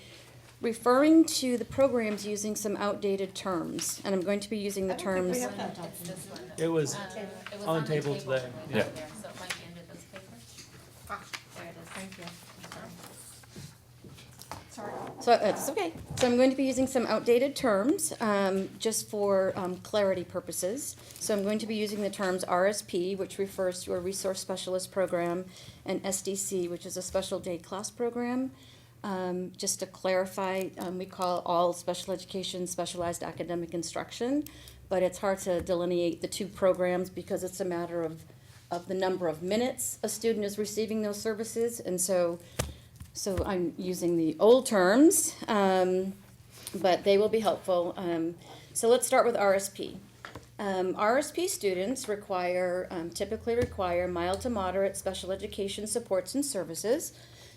referring to the programs using some outdated terms. And I'm going to be using the terms. We have that It's document. this one. It was It was on on the table table today. when we Yeah. got there, so it might be under Thank you. Sorry. So it's okay. So I'm going to be using some outdated terms just for clarity purposes. So I'm going to be using the terms RSP, which refers to a Resource Specialist Program, and SDC, which is a Special Day Class Program. Just to clarify, we call all special education specialized academic instruction, but it's hard to delineate the two programs because it's a matter of the number of minutes a student is receiving those services, and so I'm using the old terms, but they will be helpful. So let's start with RSP. RSP students typically require mild to moderate special education supports and services.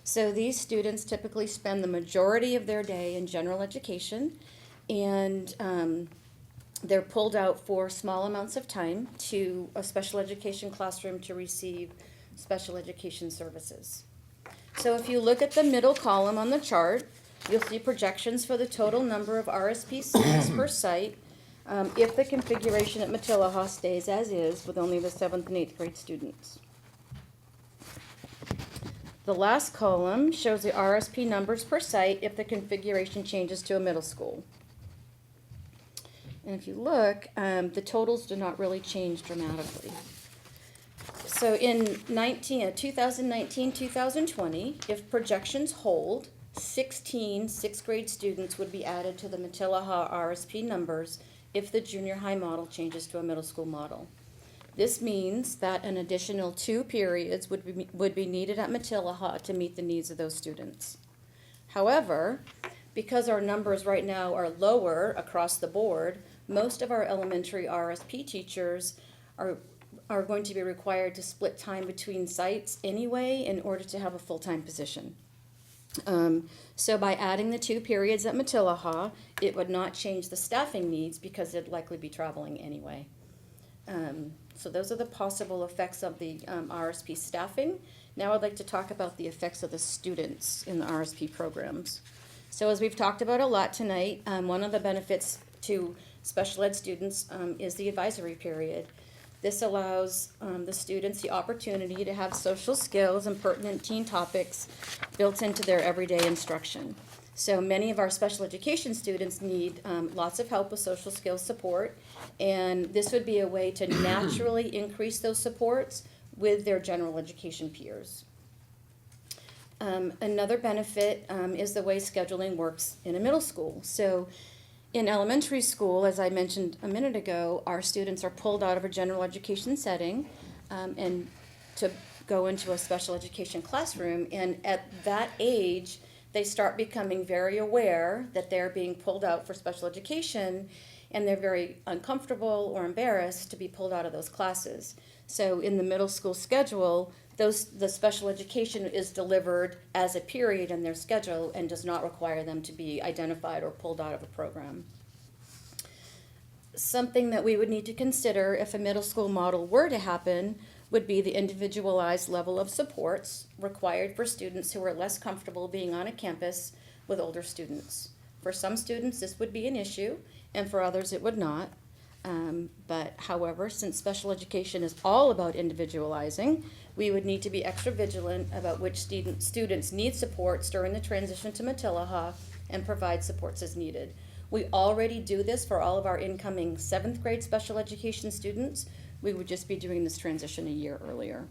So these students typically spend the majority of their day in general education, and they're pulled out for small amounts of time to a special education classroom to receive special education services. So if you look at the middle column on the chart, you'll see projections for the total number of RSP students per site if the configuration at Matilaha stays as is with only the 7th and 8th grade students. The last column shows the RSP numbers per site if the configuration changes to a middle school. And if you look, the totals do not really change dramatically. So in 2019-2020, if projections hold, 16 6th grade students would be added to the Matilaha RSP numbers if the junior high model changes to a middle school model. This means that an additional 2 periods would be needed at Matilaha to meet the needs of those students. However, because our numbers right now are lower across the board, most of our elementary RSP teachers are going to be required to split time between sites anyway in order to have a full-time position. So by adding the 2 periods at Matilaha, it would not change the staffing needs because they'd likely be traveling anyway. So those are the possible effects of the RSP staffing. Now I'd like to talk about the effects of the students in the RSP programs. So as we've talked about a lot tonight, one of the benefits to special ed students is the advisory period. This allows the students the opportunity to have social skills and pertinent teen topics built into their everyday instruction. So many of our special education students need lots of help with social skills support, and this would be a way to naturally increase those supports with their general education peers. Another benefit is the way scheduling works in a middle school. So in elementary school, as I mentioned a minute ago, our students are pulled out of a general education setting and to go into a special education classroom, and at that age, they start becoming very aware that they're being pulled out for special education, and they're very uncomfortable or embarrassed to be pulled out of those classes. So in the middle school schedule, the special education is delivered as a period in their schedule and does not require them to be identified or pulled out of a program. Something that we would need to consider if a middle school model were to happen would be the individualized level of supports required for students who are less comfortable being on a campus with older students. For some students, this would be an issue, and for others, it would not. But however, since special education is all about individualizing, we would need to be extra vigilant about which students need supports during the transition to Matilaha and provide supports as needed. We already do this for all of our incoming 7th grade special education students. We would just be doing this transition a year earlier.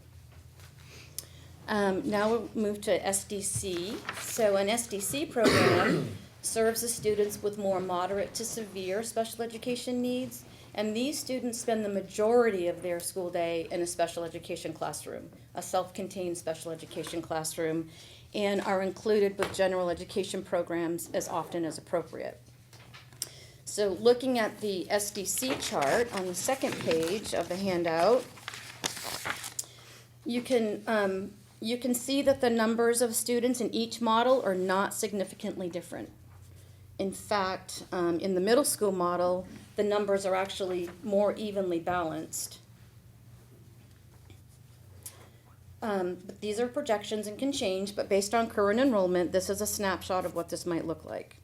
Now we'll move to SDC. So an SDC program serves the students with more moderate to severe special education needs, and these students spend the majority of their school day in a special education classroom, a self-contained special education classroom, and are included with general education programs as often as appropriate. So looking at the SDC chart on the second page of the handout, you can see that the numbers of students in each model are not significantly different. In fact, in the middle school model, the numbers are actually more evenly balanced. These are projections and can change, but based on current enrollment, this is a snapshot of what this might look like.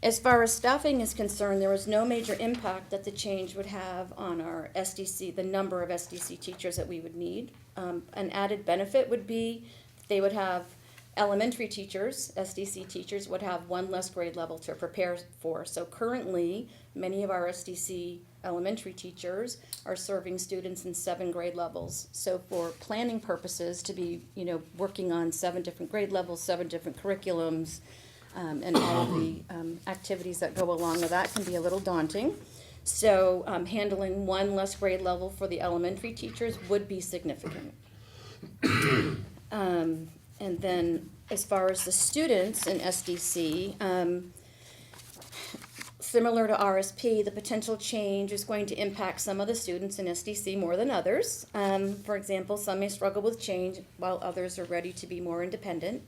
As far as staffing is concerned, there was no major impact that the change would have on our SDC, the number of SDC teachers that we would need. An added benefit would be they would have elementary teachers, SDC teachers would have one less grade level to prepare for. So currently, many of our SDC elementary teachers are serving students in 7 grade levels. So for planning purposes, to be, working on 7 different grade levels, 7 different curriculums, and all of the activities that go along with that can be a little daunting. So handling one less grade level for the elementary teachers would be significant. And then as far as the students in SDC, similar to RSP, the potential change is going to impact some of the students in SDC more than others. For example, some may struggle with change while others are ready to be more independent.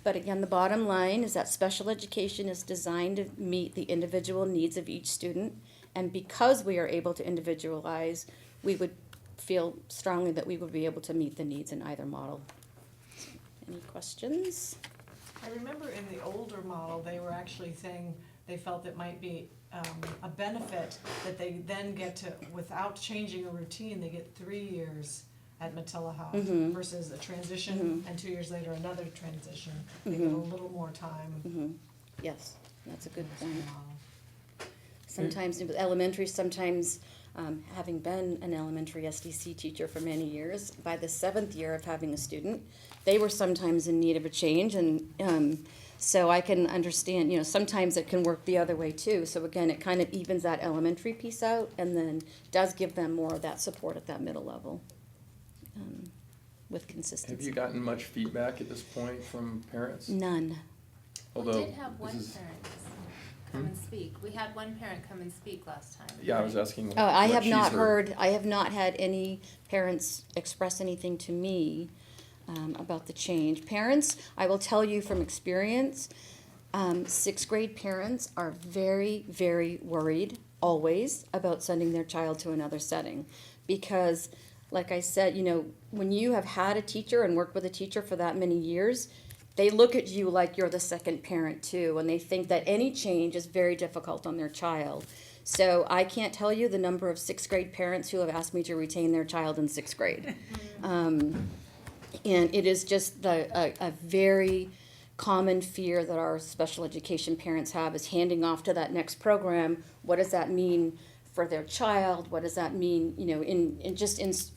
But again, the bottom line is that special education is designed to meet the individual needs of each student. And because we are able to individualize, we would feel strongly that we would be able to meet the needs in either model. Any questions? I remember in the older model, they were actually saying they felt it might be a benefit that they then get to, without changing a routine, they get 3 years at Matilaha versus a transition and 2 years later another transition. They get a little more time. Yes, that's a good point. Sometimes with elementary, sometimes having been an elementary SDC teacher for many years, by the 7th year of having a student, they were sometimes in need of a change, and so I can understand, sometimes it can work the other way too. So again, it kind of evens that elementary piece out and then does give them more of that support at that middle level with consistency. Have you gotten much feedback at this point from parents? None. Although We did have one this is- parent come and speak. We had one parent come and speak last time. Yeah, I was asking. Oh, I what have she's not heard, I have not had any parents express anything to me about the change. Parents, I will tell you from experience, 6th grade parents are very, very worried always about sending their child to another setting. Because, like I said, when you have had a teacher and worked with a teacher for that many years, they look at you like you're the second parent too, and they think that any change is very difficult on their child. So I can't tell you the number of 6th grade parents who have asked me to retain their child in 6th grade. And it is just a very common fear that our special education parents have, is handing off to that next program. What does that mean for their child? What does that mean,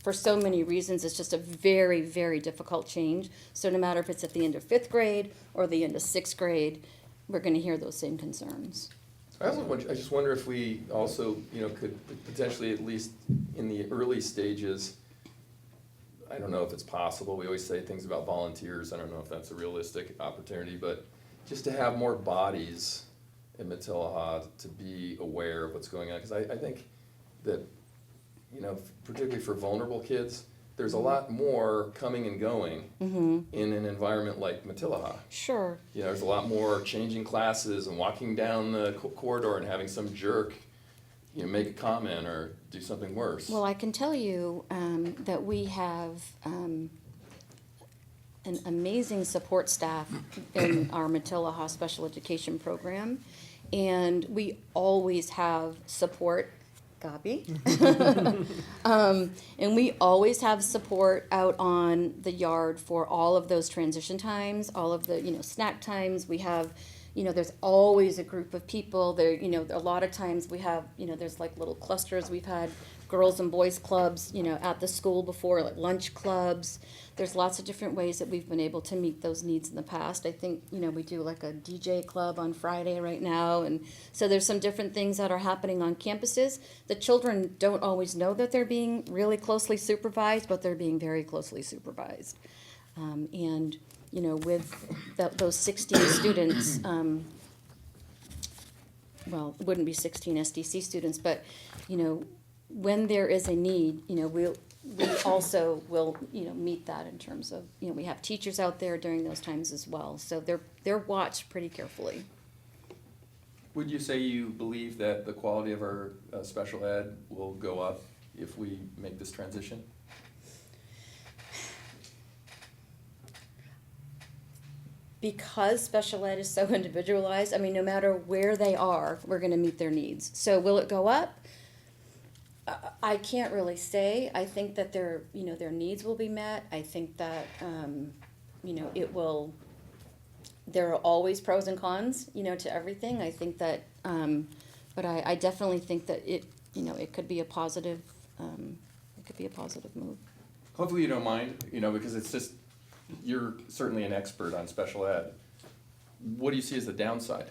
for so many reasons, it's just a very, very difficult change. So no matter if it's at the end of 5th grade or the end of 6th grade, we're gonna hear those same concerns. I just wonder if we also, could potentially, at least in the early stages, I don't know if it's possible, we always say things about volunteers, I don't know if that's a realistic opportunity, but just to have more bodies in Matilaha to be aware of what's going on, because I think that, particularly for vulnerable kids, there's a lot more coming and going in an environment like Matilaha. Sure. There's a lot more changing classes and walking down the corridor and having some jerk, make a comment or do something worse. Well, I can tell you that we have an amazing support staff in our Matilaha special education program, and we always have support. Gabi. And we always have support out on the yard for all of those transition times, all of the, snack times. We have, there's always a group of people there, a lot of times we have, there's like little clusters. We've had girls and boys clubs, at the school before, like lunch clubs. There's lots of different ways that we've been able to meet those needs in the past. I think, we do like a DJ club on Friday right now. And so there's some different things that are happening on campuses. The children don't always know that they're being really closely supervised, but they're being very closely supervised. And, with those 16 students, well, it wouldn't be 16 SDC students, but, when there is a need, we also will, meet that in terms of, we have teachers out there during those times as well. So they're watched pretty carefully. Would you say you believe that the quality of our special ed will go up if we make this transition? Because special ed is so individualized, no matter where they are, we're gonna meet their needs. So will it go up? I can't really say. I think that their needs will be met. I think that, there are always pros and cons, to everything. I think that, but I definitely think that it could be a positive, move. Hopefully you don't mind, because it's just, you're certainly an expert on special ed. What do you see as the downside?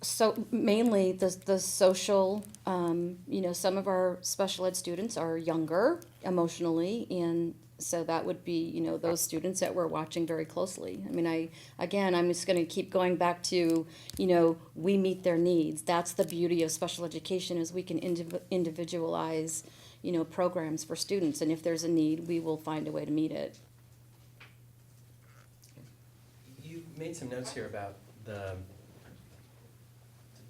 So mainly the social, some of our special ed students are younger emotionally, and so that would be, those students that we're watching very closely. I mean, I'm just gonna keep going back to, we meet their needs. That's the beauty of special education, is we can individualize, programs for students, and if there's a need, we will find a way to meet it. You made some notes here about the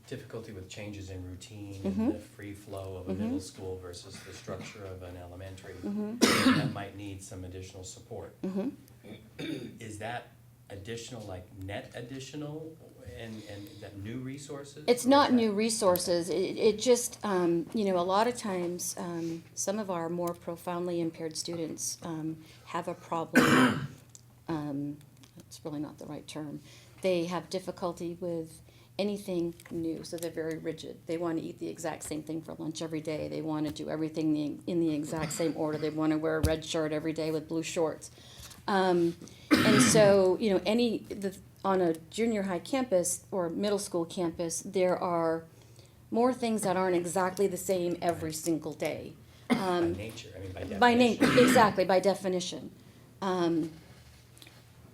difficulty with changes in routine and the free flow of a middle school versus the structure of an elementary that might need some additional support. Is that additional, like net additional, and is that new resources? It's not new resources. It just, a lot of times, some of our more profoundly impaired students have a problem. It's really not the right term. They have difficulty with anything new, so they're very rigid. They want to eat the exact same thing for lunch every day. They want to do everything in the exact same order. They want to wear a red shirt every day with blue shorts. And so, on a junior high campus or middle school campus, there are more things that aren't exactly the same every single day. By nature, I mean by definition. By name, exactly, by definition.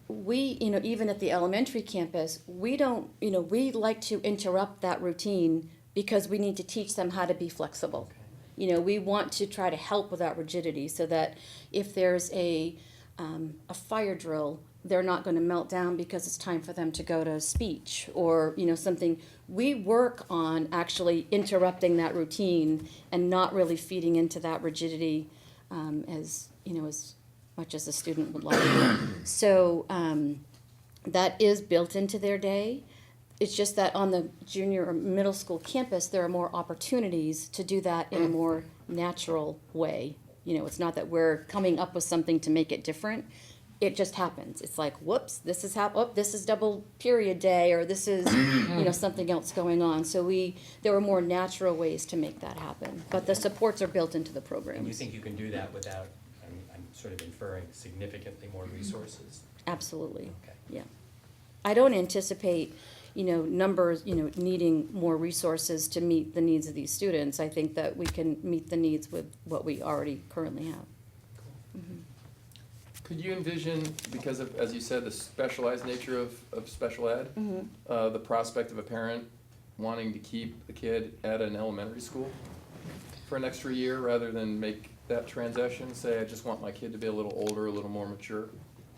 We, even at the elementary campus, we don't, we like to interrupt that routine because we need to teach them how to be flexible. We want to try to help with that rigidity so that if there's a fire drill, they're not going to melt down because it's time for them to go to speech or, something. We work on actually interrupting that routine and not really feeding into that rigidity as much as the student would like. So that is built into their day. It's just that on the junior or middle school campus, there are more opportunities to do that in a more natural way. It's not that we're coming up with something to make it different. It just happens. It's like, whoops, this is this is double period day, or this is something else going on. So there were more natural ways to make that happen. But the supports are built into the programs. And you think you can do that without, I'm sort of inferring, significantly more resources? Absolutely. Okay. Yeah. I don't anticipate, numbers, needing more resources to meet the needs of these students. I think that we can meet the needs with what we already currently have. Could you envision, because of, as you said, the specialized nature of special ed, the prospect of a parent wanting to keep the kid at an elementary school for an extra year rather than make that transition? Say, I just want my kid to be a little older, a little more mature.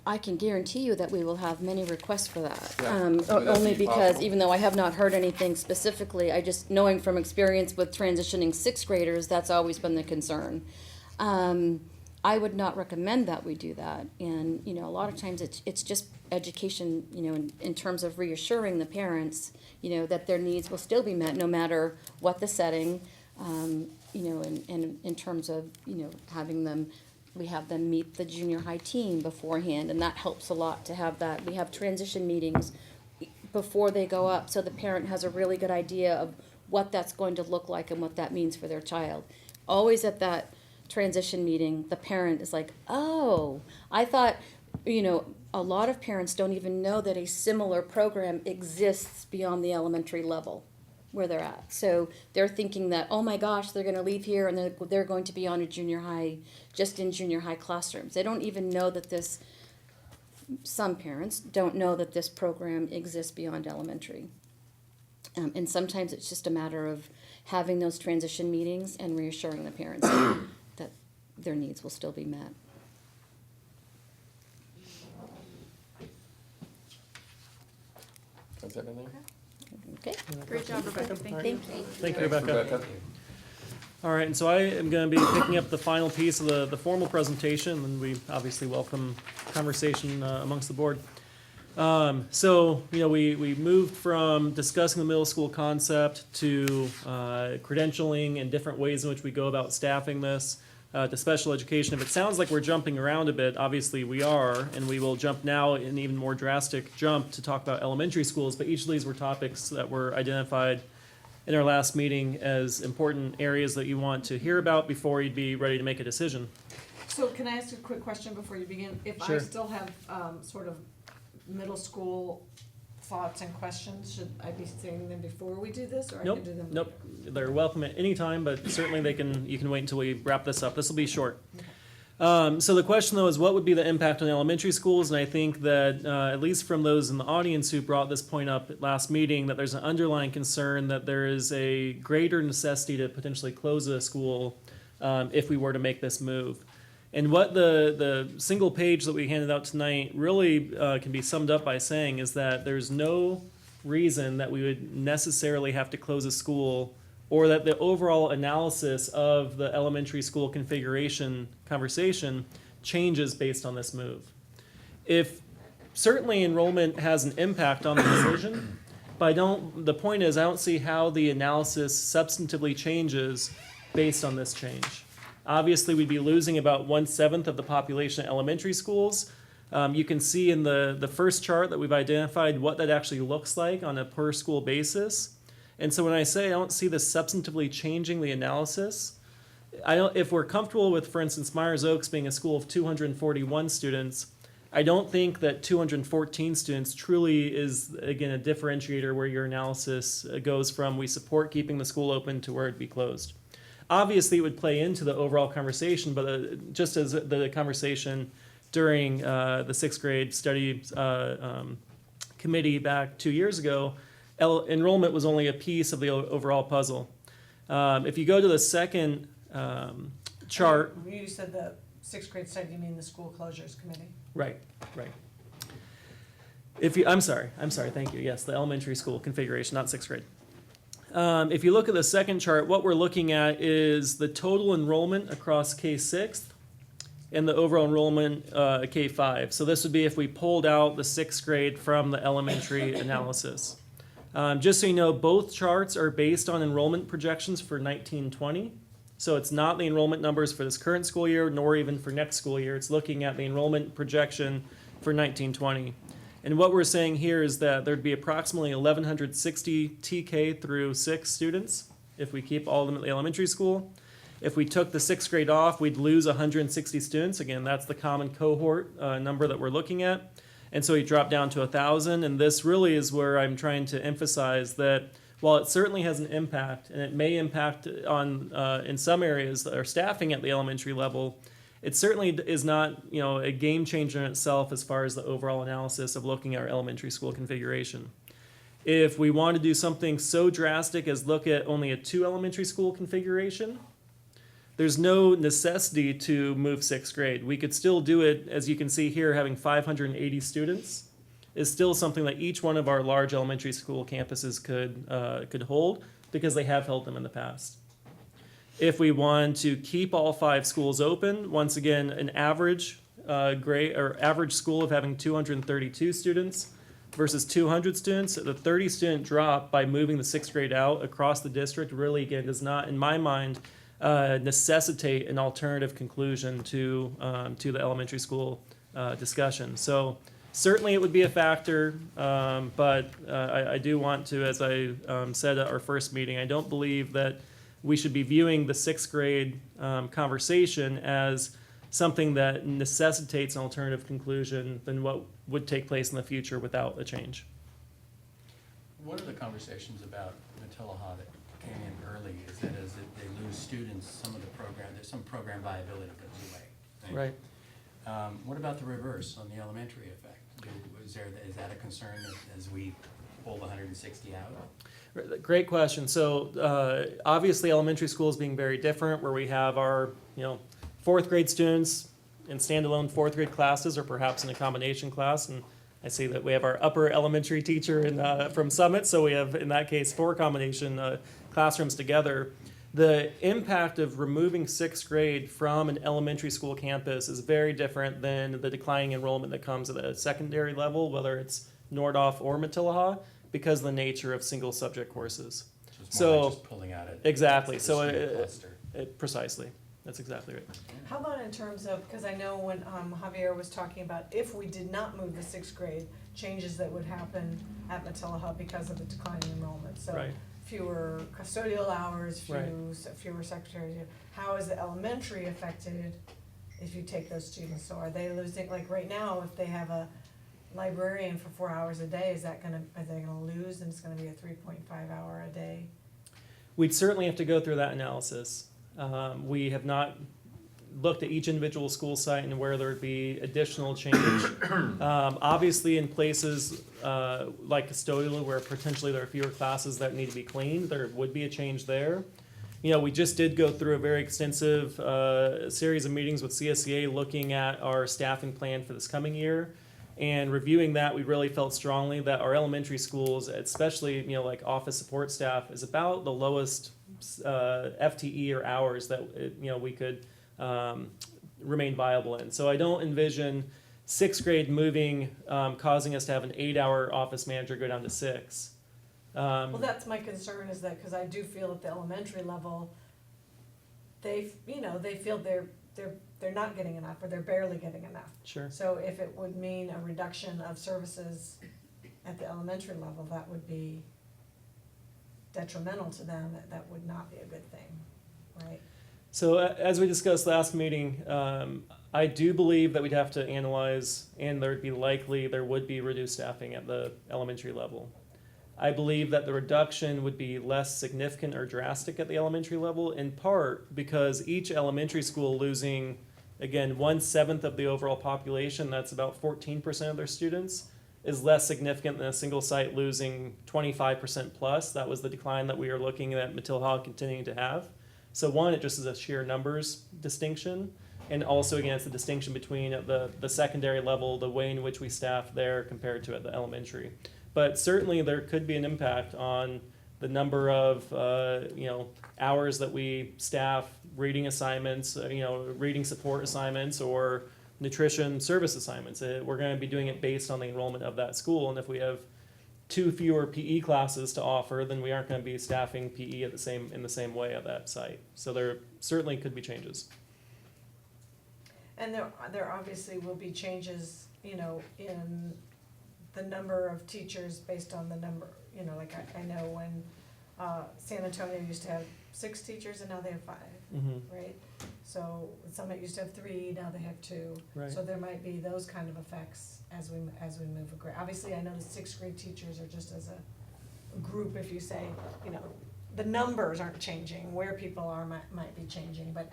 I can guarantee you that we will have many requests for that. Yeah, I mean, that'd Only be because, possible. even though I have not heard anything specifically, I just, knowing from experience with transitioning sixth graders, that's always been the concern. I would not recommend that we do that. And, a lot of times it's just education, in terms of reassuring the parents, that their needs will still be met no matter what the setting, and in terms of, we have them meet the junior high team beforehand, and that helps a lot to have that. We have transition meetings before they go up, so the parent has a really good idea of what that's going to look like and what that means for their child. Always at that transition meeting, the parent is like, oh, I thought, a lot of parents don't even know that a similar program exists beyond the elementary level where they're at. So they're thinking that, oh my gosh, they're going to leave here and they're going to be on a junior high, just in junior high classrooms. They don't even know that some parents don't know that this program exists beyond elementary. And sometimes it's just a matter of having those transition meetings and reassuring the parents that their needs will still be met. That's everything? Okay. Great job, Rebecca, thank you. Thank you. Thank you, Thanks, Rebecca. All right, and so I am going to be picking up the final piece of the formal presentation, and we obviously welcome conversation amongst the board. So, we moved from discussing the middle school concept to credentialing and different ways in which we go about staffing this. to special education. If it sounds like we're jumping around a bit, obviously we are, and we will jump now an even more drastic jump to talk about elementary schools, but each of these were topics that were identified in our last meeting as important areas that you want to hear about before you'd be ready to make a decision. So can I ask a quick question before you begin? If I Sure. still have, sort of middle school thoughts and questions, should I be saying them before we do this, or I Nope, can do them later? nope. They're welcome at any time, but certainly you can wait until we wrap this up. This will be short. So the question though is, what would be the impact on elementary schools? And I think that at least from those in the audience who brought this point up at last meeting, that there's an underlying concern that there is a greater necessity to potentially close a school if we were to make this move. And what the single page that we handed out tonight really can be summed up by saying is that there's no reason that we would necessarily have to close a school, or that the overall analysis of the elementary school configuration conversation changes based on this move. If certainly enrollment has an impact on the decision, but the point is I don't see how the analysis substantively changes based on this change. Obviously, we'd be losing about 1/7 of the population at elementary schools. You can see in the first chart that we've identified what that actually looks like on a per school basis. And so when I say I don't see this substantively changing the analysis, if we're comfortable with, for instance, Myers Oaks being a school of 241 students, I don't think that 214 students truly is, again, a differentiator where your analysis goes from we support keeping the school open to where it'd be closed. Obviously, it would play into the overall conversation, but just as the conversation during the sixth grade study committee back 2 years ago, enrollment was only a piece of the overall puzzle. If you go to the second chart. When you said the sixth grade study, you mean the school closures committee? Right. I'm sorry, thank you. Yes, the elementary school configuration, not sixth grade. If you look at the second chart, what we're looking at is the total enrollment across K6 and the overall enrollment K5. So this would be if we pulled out the sixth grade from the elementary analysis. Just so you know, both charts are based on enrollment projections for 1920. So it's not the enrollment numbers for this current school year, nor even for next school year. It's looking at the enrollment projection for 1920. And what we're saying here is that there'd be approximately 1,160 TK through 6 students if we keep all of them at the elementary school. If we took the sixth grade off, we'd lose 160 students. Again, that's the common cohort number that we're looking at. And so we drop down to 1,000. And this really is where I'm trying to emphasize that while it certainly has an impact, and it may impact on in some areas our staffing at the elementary level, it certainly is not, a game changer in itself as far as the overall analysis of looking at our elementary school configuration. If we want to do something so drastic as look at only a 2 elementary school configuration, there's no necessity to move sixth grade. We could still do it, as you can see here, having 580 students is still something that each one of our large elementary school campuses could hold, because they have held them in the past. If we want to keep all 5 schools open, once again, an average grade or average school of having 232 students versus 200 students, the 30 student drop by moving the sixth grade out across the district really, again, does not, in my mind, necessitate an alternative conclusion to the elementary school discussion. So certainly it would be a factor, but I do want to, as I said at our first meeting, I don't believe that we should be viewing the sixth grade conversation as something that necessitates an alternative conclusion than what would take place in the future without a change. One of the conversations about Matilaha that came in early is that as they lose students, there's some program viability goes away. Right. What about the reverse on the elementary effect? Is that a concern as we pull the 160 out? Great question. So obviously elementary schools being very different, where we have our fourth grade students in standalone fourth grade classes, or perhaps in a combination class. And I see that we have our upper elementary teacher from Summit, so we have in that case 4 combination classrooms together. The impact of removing sixth grade from an elementary school campus is very different than the declining enrollment that comes at a secondary level, whether it's Nordhoff or Matilaha, because of the nature of single subject courses. So it's more like just pulling out exactly. So cluster. Precisely. That's exactly right. How about in terms of, because I know when Javier was talking about if we did not move the sixth grade, changes that would happen at Matilah because of the declining enrollment. So Right. fewer custodial hours, Right. fewer secretaries. How is the elementary affected if you take those students? So are they losing, like right now, if they have a librarian for 4 hours a day, are they gonna lose and it's gonna be a 3.5 hour a day? We'd certainly have to go through that analysis. We have not looked at each individual school site and where there would be additional change. Obviously, in places like custodial, where potentially there are fewer classes that need to be cleaned, there would be a change there. You know, we just did go through a very extensive series of meetings with CSEA looking at our staffing plan for this coming year. And reviewing that, we really felt strongly that our elementary schools, especially, you know, like office support staff, is about the lowest FTE or hours that, you know, we could remain viable in. So I don't envision sixth grade moving, causing us to have an 8-hour office manager go down to 6. Well, that's my concern, is that, because I do feel at the elementary level, they feel they're not getting enough, or they're barely getting enough. Sure. So if it would mean a reduction of services at the elementary level, that would be detrimental to them, that would not be a good thing, right? So as we discussed last meeting, I do believe that we'd have to analyze, and there would be reduced staffing at the elementary level. I believe that the reduction would be less significant or drastic at the elementary level, in part because each elementary school losing, again, 1/7 of the overall population, that's about 14% of their students, is less significant than a single site losing 25% plus. That was the decline that we are looking at Matilah continuing to have. So one, it just is a sheer numbers distinction. And also, again, it's the distinction between the secondary level, the way in which we staff there compared to at the elementary. But certainly there could be an impact on the number of hours that we staff reading assignments, reading support assignments or nutrition service assignments. We're going to be doing it based on the enrollment of that school. And if we have 2 fewer PE classes to offer, then we aren't going to be staffing PE in the same way at that site. So there certainly could be changes. And there obviously will be changes, in the number of teachers based on the number, like I know when San Antonio used to have 6 teachers and now they have 5, Mm-hmm. right? So Summit used to have 3, now they have 2. Right. So there might be those kind of effects as we move a grade. Obviously, I know the 6th grade teachers are just as a group, if you say, the numbers aren't changing, where people are might be changing, but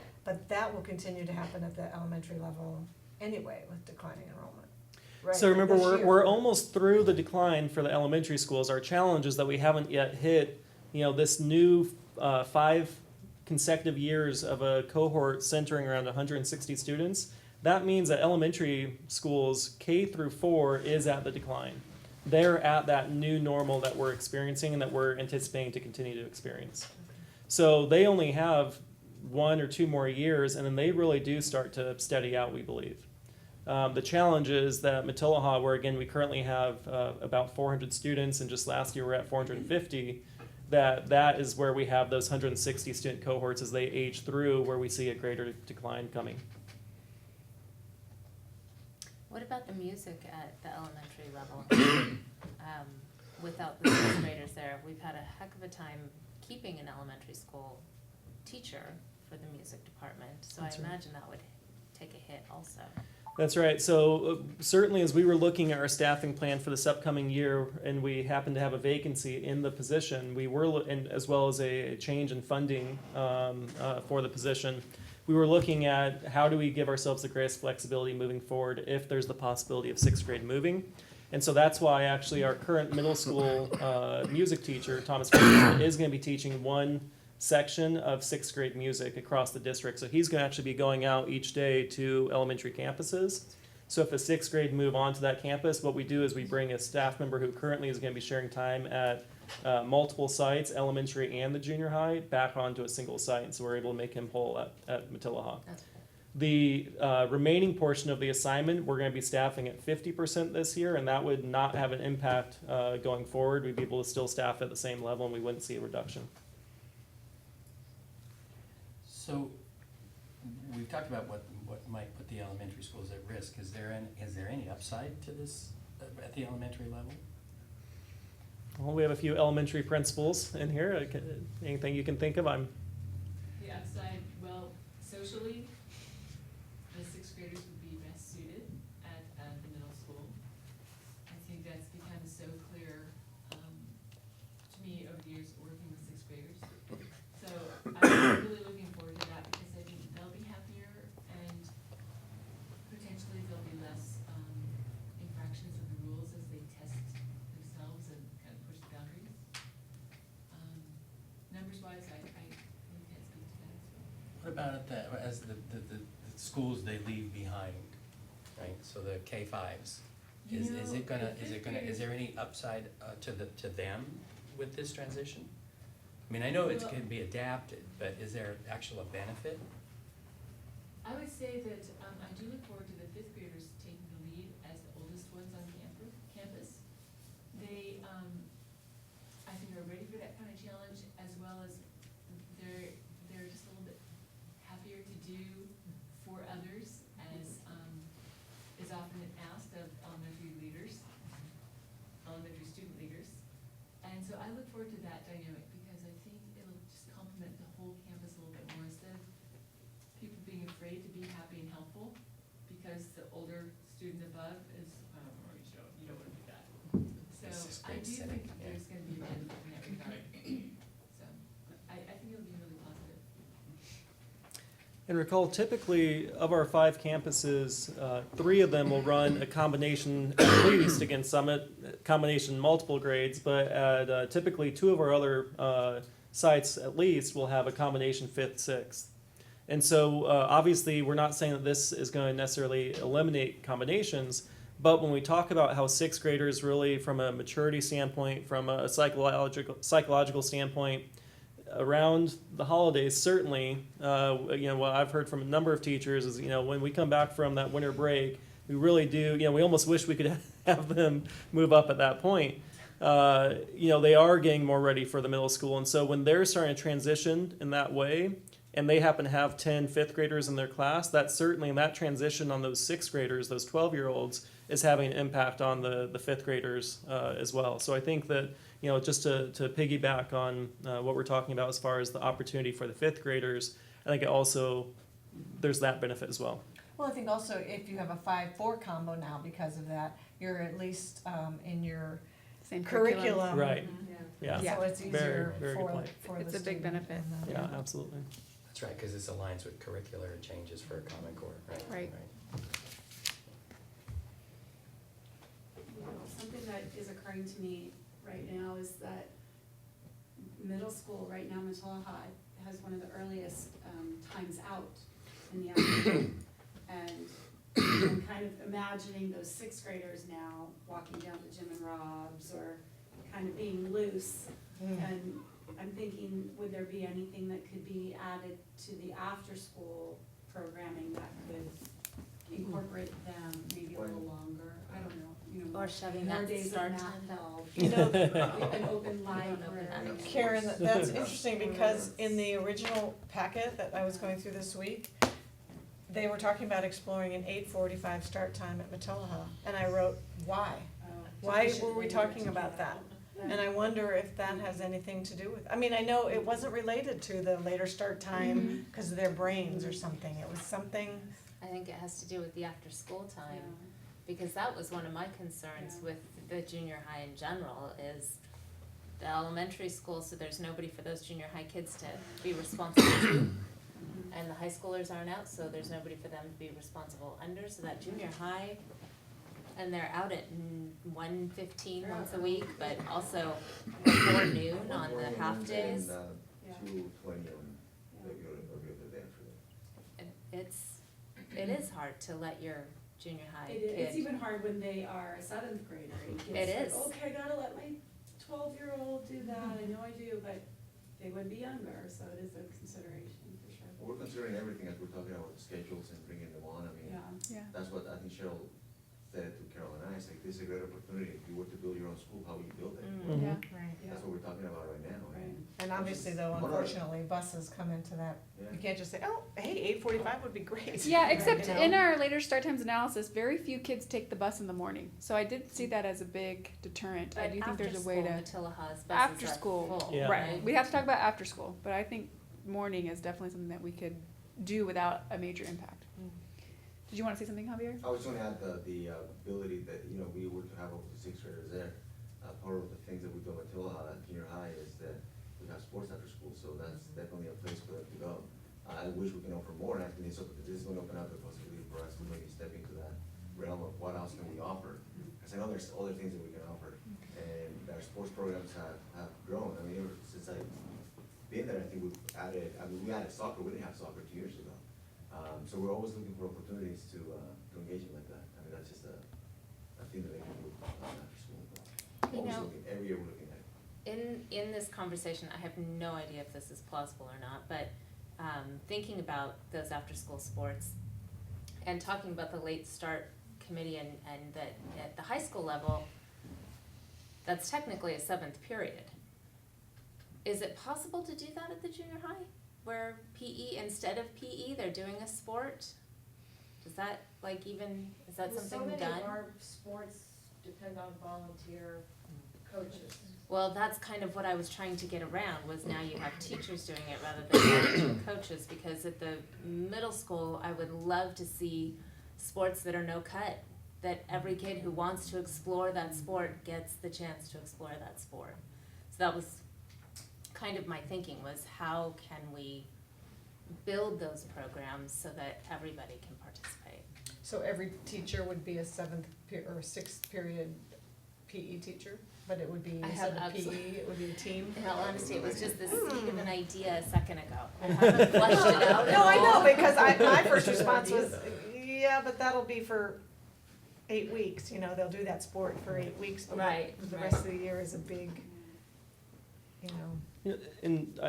that will continue to happen at the elementary level anyway with declining enrollment. Right, So remember, like this year. we're almost through the decline for the elementary schools. Our challenge is that we haven't yet hit, this new 5 consecutive years of a cohort centering around 160 students. That means that elementary schools, K through 4, is at the decline. They're at that new normal that we're experiencing and that we're anticipating to continue to experience. So they only have 1 or 2 more years, and then they really do start to steady out, we believe. The challenge is that Matilah, where again we currently have about 400 students, and just last year we're at 450, that is where we have those 160 student cohorts as they age through, where we see a greater decline coming. What about the music at the elementary level? Without the 6th graders there, we've had a heck of a time keeping an elementary school teacher for the music department, so That's I right. imagine that would take a hit also. That's right. So certainly as we were looking at our staffing plan for this upcoming year, and we happened to have a vacancy in the position, we were, and as well as a change in funding for the position, we were looking at how do we give ourselves the greatest flexibility moving forward if there's the possibility of 6th grade moving. And so that's why actually our current middle school music teacher, Thomas Ferguson, is going to be teaching one section of 6th grade music across the district. So he's going to actually be going out each day to elementary campuses. So if a 6th grade move onto that campus, what we do is we bring a staff member who currently is going to be sharing time at multiple sites, elementary and the junior high, back onto a single site. And so we're able to make him whole at Matilah. That's The remaining portion of the assignment, we're going to be staffing at 50% this year, and that would not have an impact going forward. We'd be able to still staff at the same level, and we wouldn't see a reduction. So talked about what might put the elementary schools at risk. Is there any upside to this at the elementary level? Well, we have a few elementary principals in here. Anything you can think of? The upside, well, socially, the sixth graders would be best suited at the middle school. I think that's become so clear to me over the years working with sixth graders. So I'm really looking forward to that because I think they'll be happier and potentially there'll be less infractions of the rules as they test themselves and kind of push the boundaries. Numbers wise, I can't speak to that as well. What about as the schools they leave behind, right? So the K-5s, is there any upside to them with this transition? I mean, I know it can be adapted, but is there actual benefit? I would say that I do look forward to the fifth graders taking the lead as the oldest ones on campus. They, I think are ready for that kind of challenge, as well as they're just a little bit happier to do for others, as is often asked of elementary student leaders. And so I look forward to that dynamic because I think it'll just complement the whole campus a little bit more instead of people being afraid to be happy and helpful because the older student above is, you don't want to do that. So I do think that there's going to be a benefit in that regard. So I think it'll be really positive. And recall, typically of our 5 campuses, 3 of them will run a combination at least against Summit, combination multiple grades, but at typically 2 of our other sites at least will have a combination 5th, 6th. And so obviously we're not saying that this is going to necessarily eliminate combinations, but when we talk about how 6th graders really from a maturity standpoint, from a psychological standpoint, around the holidays, certainly, what I've heard from a number of teachers is, when we come back from that winter break, we really do, we almost wish we could have them move up at that point. They are getting more ready for the middle school. And so when they're starting to transition in that way, and they happen to have 10 5th graders in their class, that certainly, in that transition on those 6th graders, those 12-year-olds, is having an impact on the 5th graders as well. So I think that, just to piggyback on what we're talking about as far as the opportunity for the 5th graders, I think it also, there's that benefit as well. Well, I think also if you have a 5-4 combo now because of that, you're at least in your Same curriculum. Right. Yeah. Yeah. So it's Very, easier very good for point. the It's a big student benefit. and the- Yeah, absolutely. That's right, because this aligns with curricular changes for a Common Core, right? Right. Something that is occurring to me right now is that middle school, right now, Matola High has one of the earliest times out in the afternoon. And I'm kind of imagining those 6th graders now walking down to Jim and Rob's or kind of being loose. And I'm thinking, would there be anything that could be added to the after-school programming that could incorporate them maybe a little longer? I don't know, Or shoving more that days of start math time. help, an open library. Karen, that's interesting because in the original packet that I was going through this week, they were talking about exploring an 8:45 start time at Matola, and I wrote, why? Why were we talking about that? And I wonder if that has anything to do with, I mean, I know it wasn't related to the later start time because of their brains or something, it was something. I think it has to do with the after-school time, because that was one of my concerns with the junior high in general, is the elementary school, so there's nobody for those junior high kids to be responsible to. And the high schoolers aren't out, so there's nobody for them to be responsible under, so that junior high, and they're out at 1:15 once a week, but also before noon on the half days. And 2:20 on regular day for them. It is hard to let your junior high It's kid, even hard when they are a 7th grader and kids It like, is. okay, I gotta let my 12-year-old do that, I know I do, but they would be younger, so it is a consideration for sure. We're considering everything as we're talking about the schedules and bringing them on, I mean, Yeah. that's what I think Cheryl said it to Carol and I, it's like, this is a great opportunity. If you were to build your own school, how would you build it? Mhm. Yeah. Right. That's what we're talking about right now. And obviously though, unfortunately, buses come into that, you can't just say, oh, hey, 8:45 would be great. Yeah, except You know? in our later start times analysis, very few kids take the bus in the morning. So I did see that as a big deterrent. I But do think there's a after way school, to, Matilaha's buses after are school, full, Yeah. right, we have to talk about after school, but I think morning is definitely something that we could do without a major impact. Did you wanna say something, Javier? I was gonna add the ability that, you know, we were to have up to 6th graders there. Part of the things that we do at Matilla at junior high is that we have sports after school, so that's definitely a place for them to go. I wish we can offer more, and I think this is gonna open up the possibility for us to maybe step into that realm of what else can we offer. Because I know there's other things that we can offer, and our sports programs have grown. I mean, ever since I've been there, I think we added soccer, we didn't have soccer 2 years ago. So we're always looking for opportunities to engage in like that. I mean, that's just a thing that they can do after school. You Always know, looking, every year we're looking at it. in this conversation, I have no idea if this is plausible or not, but thinking about those after-school sports and talking about the late start committee and that at the high school level, that's technically a 7th period. Is it possible to do that at the junior high, where PE, instead of PE, they're doing a sport? Does that, is that something done? So many of our sports depend on volunteer coaches. Well, that's kind of what I was trying to get around, was now you have teachers doing it rather than volunteer coaches, because at the middle school, I would love to see sports that are no cut, that every kid who wants to explore that sport gets the chance to explore that sport. So that was kind of my thinking, was how can we build those programs so that everybody can participate? So every teacher would be a 7th or 6th period PE teacher, but it would be I instead have of PE, it would be a team? In all honesty, it was just the seed of an idea a second ago. I haven't fleshed it out at No, I know, all. because my first response was, yeah, but that'll be for 8 weeks, you know, they'll do that sport for 8 weeks, but Right, the right. rest of the year is a big, you know. Yeah, and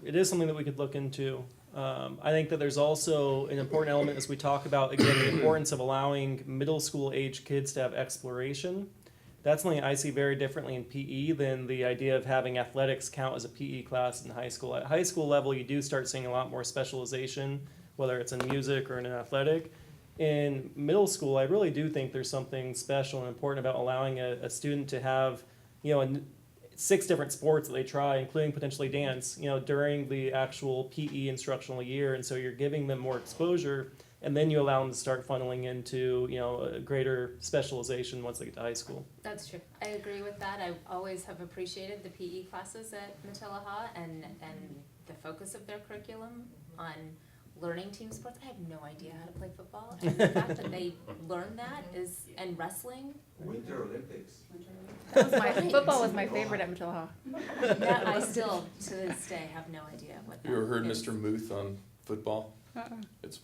it is something that we could look into. I think that there's also an important element as we talk about, again, the importance of allowing middle school age kids to have exploration. That's something I see very differently in PE than the idea of having athletics count as a PE class in high school. At high school level, you do start seeing a lot more specialization, whether it's in music or in an athletic. In middle school, I really do think there's something special and important about allowing a student to have, 6 different sports that they try, including potentially dance, during the actual PE instructional year. And so you're giving them more exposure, and then you allow them to start funneling into, a greater specialization once they get to high school. That's true. I agree with that. I always have appreciated the PE classes at Matilaha and the focus of their curriculum on learning team sports. I have no idea how to play football, and the fact that they learn that and wrestling. Winter Olympics. That was football was my favorite at Matilaha. That I still, to this day, have no idea what that You ever heard is. Mr. Muth on football? Uh-uh. It's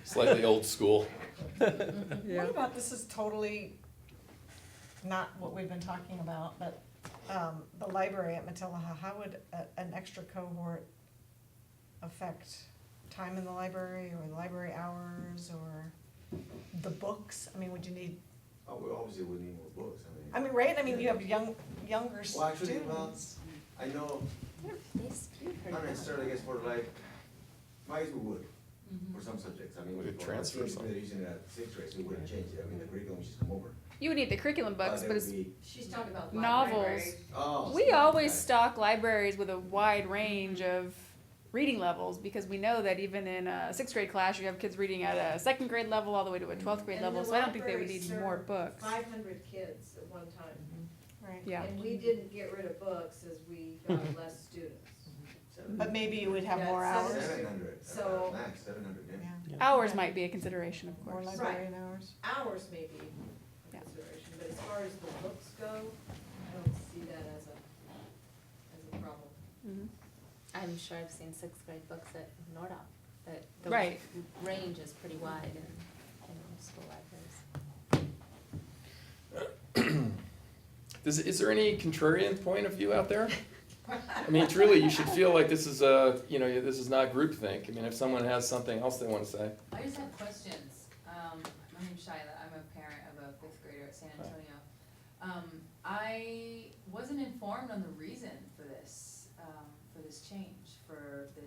slightly old school. What about, this is totally not what we've been talking about, but the library at Matilaha, how would an extra cohort affect time in the library or library hours or the books? I mean, would you need, Oh, we obviously would need more books, I mean. right, I mean, you have younger Well, actually, well, students. I know, They skewed pretty not much. necessarily, I guess, for like, I guess we would, for some subjects, I mean, We could for transfer students some. that are using it at 6th grade, so we wouldn't change it, I mean, the curriculum would just come over. You would need the curriculum books, There but would it's, be- She's talking about Novels. library. Oh. we always okay. stock libraries with a wide range of reading levels, because we know that even in a 6th grade class, you have kids reading at a 2nd grade level all the way to a 12th grade And level, the so I don't think they would library need more served books. 500 kids at one time. Right. Yeah. And we didn't get rid of books as we got less students. But maybe you would have Yeah, more so- hours, 700, So- max, 700, yeah. yeah, Hours might be a consideration, of more course. librarian hours. Hours may be a Yeah. consideration, but as far as the books go, I don't see that as a problem. Mhm. I'm sure I've seen 6th grade books at Nordoff, that the Right. range is pretty wide in school libraries. Is there any contrarian point of view out there? I mean, truly, you should feel like this is this is not groupthink. I mean, if someone has something else they want to say. I just have questions. My name's Shyla. I'm a parent of a 5th grader at San Antonio. I wasn't informed on the reason for this change, for the,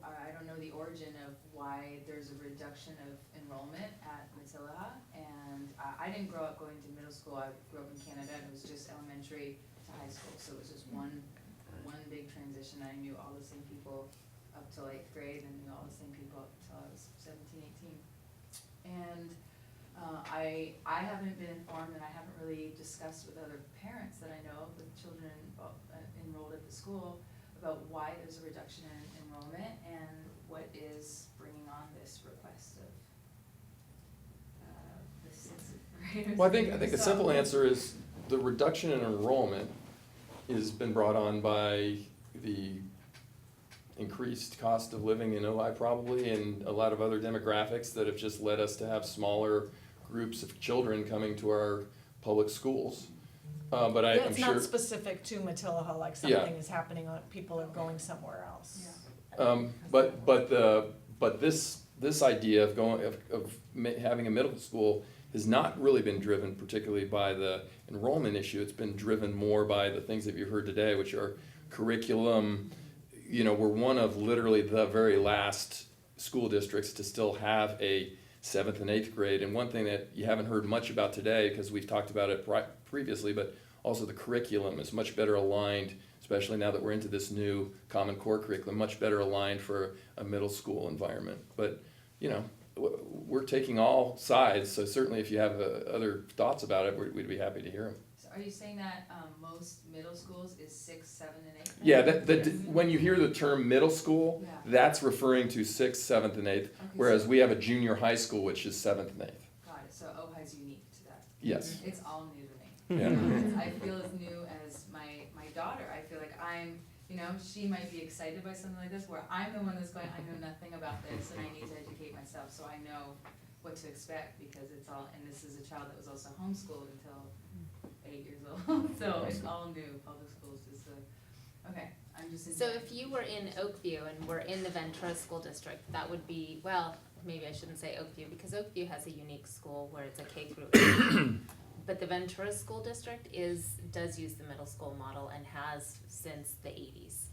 I don't know the origin of why there's a reduction of enrollment at Matilaha, and I didn't grow up going to middle school. I grew up in Canada, and it was just elementary to high school, so it was just one big transition. I knew all the same people up till 8th grade, and knew all the same people up until I was 17, 18. And I haven't been informed, and I haven't really discussed with other parents that I know of with children enrolled at the school about why there's a reduction in enrollment and what is bringing on this request of the 6th graders. Well, I think the simple answer is the reduction in enrollment has been brought on by the increased cost of living in Ojai probably, and a lot of other demographics that have just led us to have smaller groups of children coming to our public schools. But I'm It's sure. not specific to Matilaha, like Yeah. something is happening, people are going somewhere else. But this idea of having a middle school has not really been driven particularly by the enrollment issue. It's been driven more by the things that you heard today, which are curriculum. We're one of literally the very last school districts to still have a 7th and 8th grade. And one thing that you haven't heard much about today, because we've talked about it previously, but also the curriculum is much better aligned, especially now that we're into this new Common Core curriculum, much better aligned for a middle school environment. But, we're taking all sides, so certainly if you have other thoughts about it, we'd be happy to hear them. So are you saying that most middle schools is 6, 7, and 8? Yeah, when you hear the term middle school, Yeah. that's referring to 6th, 7th, and 8th, whereas we have a junior high school, which is 7th and 8th. Got it, so Ojai's unique to that. Yes. It's all new to me. Yeah. I feel as new as my daughter. I feel like I'm, she might be excited by something like this, where I'm the one that's going, I know nothing about this, and I need to educate myself, so I know what to expect, because it's all, and this is a child that was also homeschooled until 8 years old, so it's all new. Public schools is okay, I'm just. So if you were in Oakview and were in the Ventura School District, that would be, well, maybe I shouldn't say Oakview, because Oakview has a unique school where it's a K through 8. But the Ventura School District does use the middle school model and has since the 80s.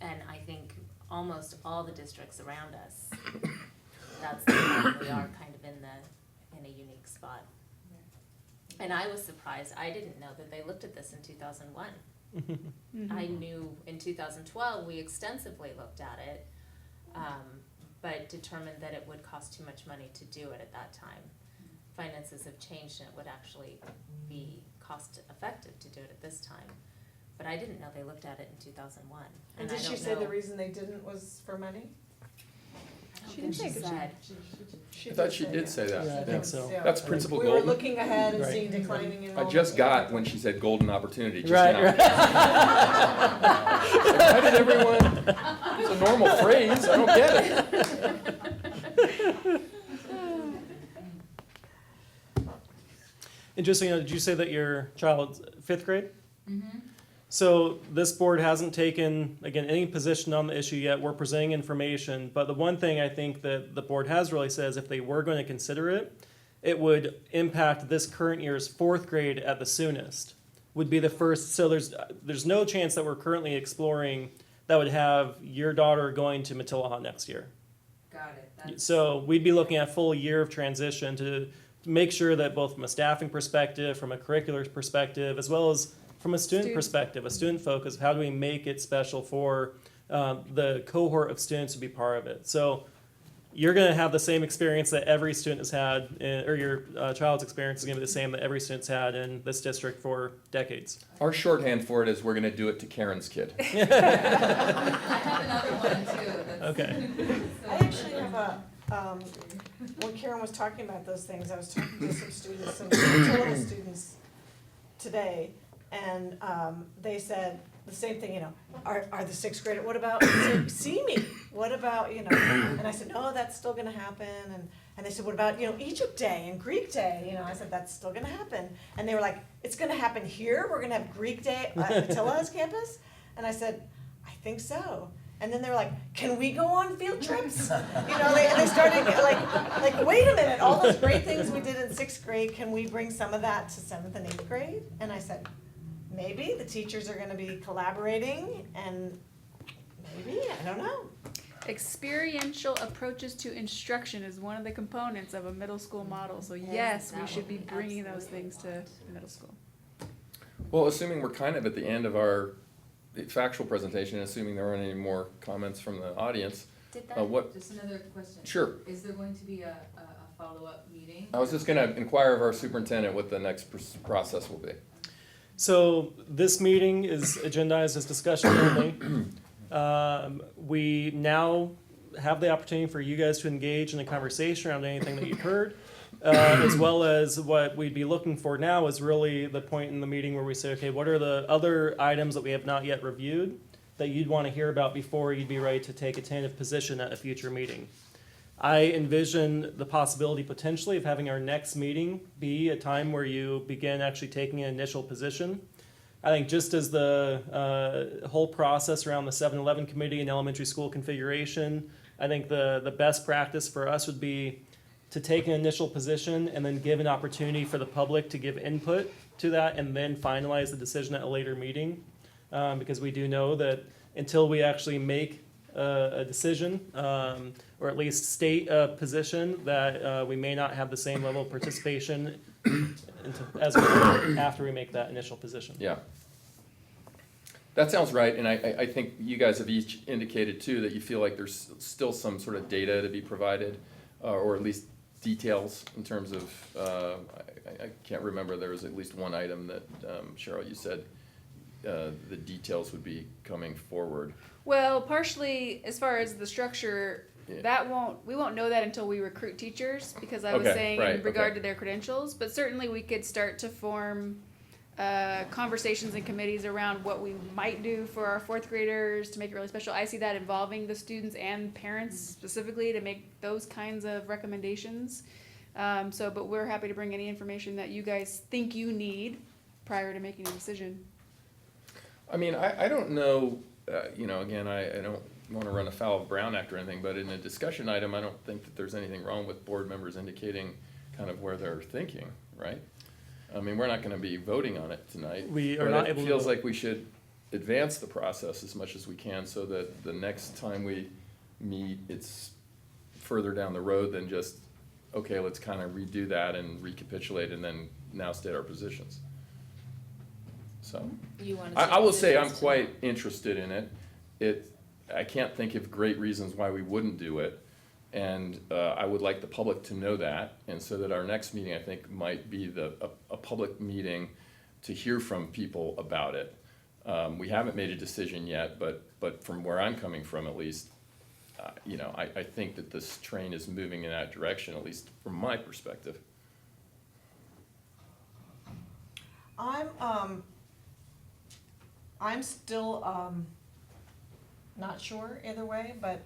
And I think almost all the districts around us, that's the model. We are kind of in a unique spot. And I was surprised, I didn't know that they looked at this in 2001. I knew in 2012, we extensively looked at it, but determined that it would cost too much money to do it at that time. Finances have changed, and it would actually be cost effective to do it at this time. But I didn't know they looked at it in 2001. And I did she don't say the know- reason they didn't was for money? I don't She think didn't she say said. I thought she did say that. Yeah, I think so. Yeah. That's Principal We were Golden. looking ahead and Right. seeing declining I enrollment. just got when she said golden opportunity just Right, now. right. Why did everyone, it's a normal phrase, I don't get it. And just so you know, did you say that your child's 5th grade? Mm-hmm. So this board hasn't taken, again, any position on the issue yet. We're presenting information. But the one thing I think that the board has really said is if they were going to consider it, it would impact this current year's 4th grade at the soonest. Would be the first, so there's no chance that we're currently exploring that would have your daughter going to Matilaha next year. Got it. That's, So we'd be looking at a full year of transition to make sure that both from a staffing perspective, from a curricular perspective, as well as from a student perspective, a student focus, how do we make it special for the cohort of students to be part of it? So you're going to have the same experience that every student has had, or your child's experience is going to be the same that every student's had in this district for decades. Our shorthand for it is we're gonna do it to Karen's kid. I have another one too. That's, Okay. so- I actually have a, when Karen was talking about those things, I was talking to some students, some Matilaha students today, and they said the same thing, are the 6th grade, what about see me? What about, and I said, no, that's still gonna happen, and they said, what about, Egypt Day and Greek Day, I said, that's still gonna happen, and they were like, it's gonna happen here, we're gonna have Greek Day at Matilaha's campus, and I said, I think so, And then they were like, can we go on field trips? You know, they started like, wait a minute, all those great things we did in 6th grade, can we bring some of that to 7th and 8th grade? And I said, maybe the teachers are gonna be collaborating and maybe, I don't know. Experiential approaches to instruction is one of the components of a middle school model, so yes, we should be bringing those things to middle school. Well, assuming we're kind of at the end of our factual presentation, assuming there aren't any more comments from the audience, Did that, what, Just another question. sure. Is there going to be a follow-up meeting? I was just gonna inquire of our superintendent what the next process will be. So this meeting is agendized as discussion only. We now have the opportunity for you guys to engage in a conversation around anything that you've heard, as well as what we'd be looking for now is really the point in the meeting where we say, okay, what are the other items that we have not yet reviewed that you'd want to hear about before you'd be ready to take a tentative position at a future meeting? I envision the possibility potentially of having our next meeting be a time where you begin actually taking an initial position. I think just as the whole process around the 7-Eleven committee and elementary school configuration, I think the best practice for us would be to take an initial position and then give an opportunity for the public to give input to that and then finalize the decision at a later meeting. Because we do know that until we actually make a decision, or at least state a position, that we may not have the same level of participation as we do after we make that initial position. Yeah. That sounds right, and I think you guys have each indicated too that you feel like there's still some sort of data to be provided, or at least details in terms of, I can't remember, there was at least one item that, Cheryl, you said the details would be coming forward. Well, partially, as far as the structure, Yeah. we won't know that until we recruit teachers, because I was Okay, saying right, in regard okay. to their credentials, but certainly we could start to form conversations and committees around what we might do for our 4th graders to make it really special. I see that involving the students and parents specifically to make those kinds of recommendations. But we're happy to bring any information that you guys think you need prior to making a decision. I mean, I don't know, again, I don't want to run afoul of Brown Act or anything, but in a discussion item, I don't think that there's anything wrong with board members indicating kind of where they're thinking, right? I mean, we're not going to be voting on it tonight. We are but not it able to feels vote. like we should advance the process as much as we can so that the next time we meet, it's further down the road than just, okay, let's kind of redo that and recapitulate and then now state our positions. So, you want to. I will say I'm quite interested in it. I can't think of great reasons why we wouldn't do it. And I would like the public to know that, and so that our next meeting, I think, might be a public meeting to hear from people about it. We haven't made a decision yet, but from where I'm coming from, at least, I think that this train is moving in that direction, at least from my perspective. I'm still not sure either way, but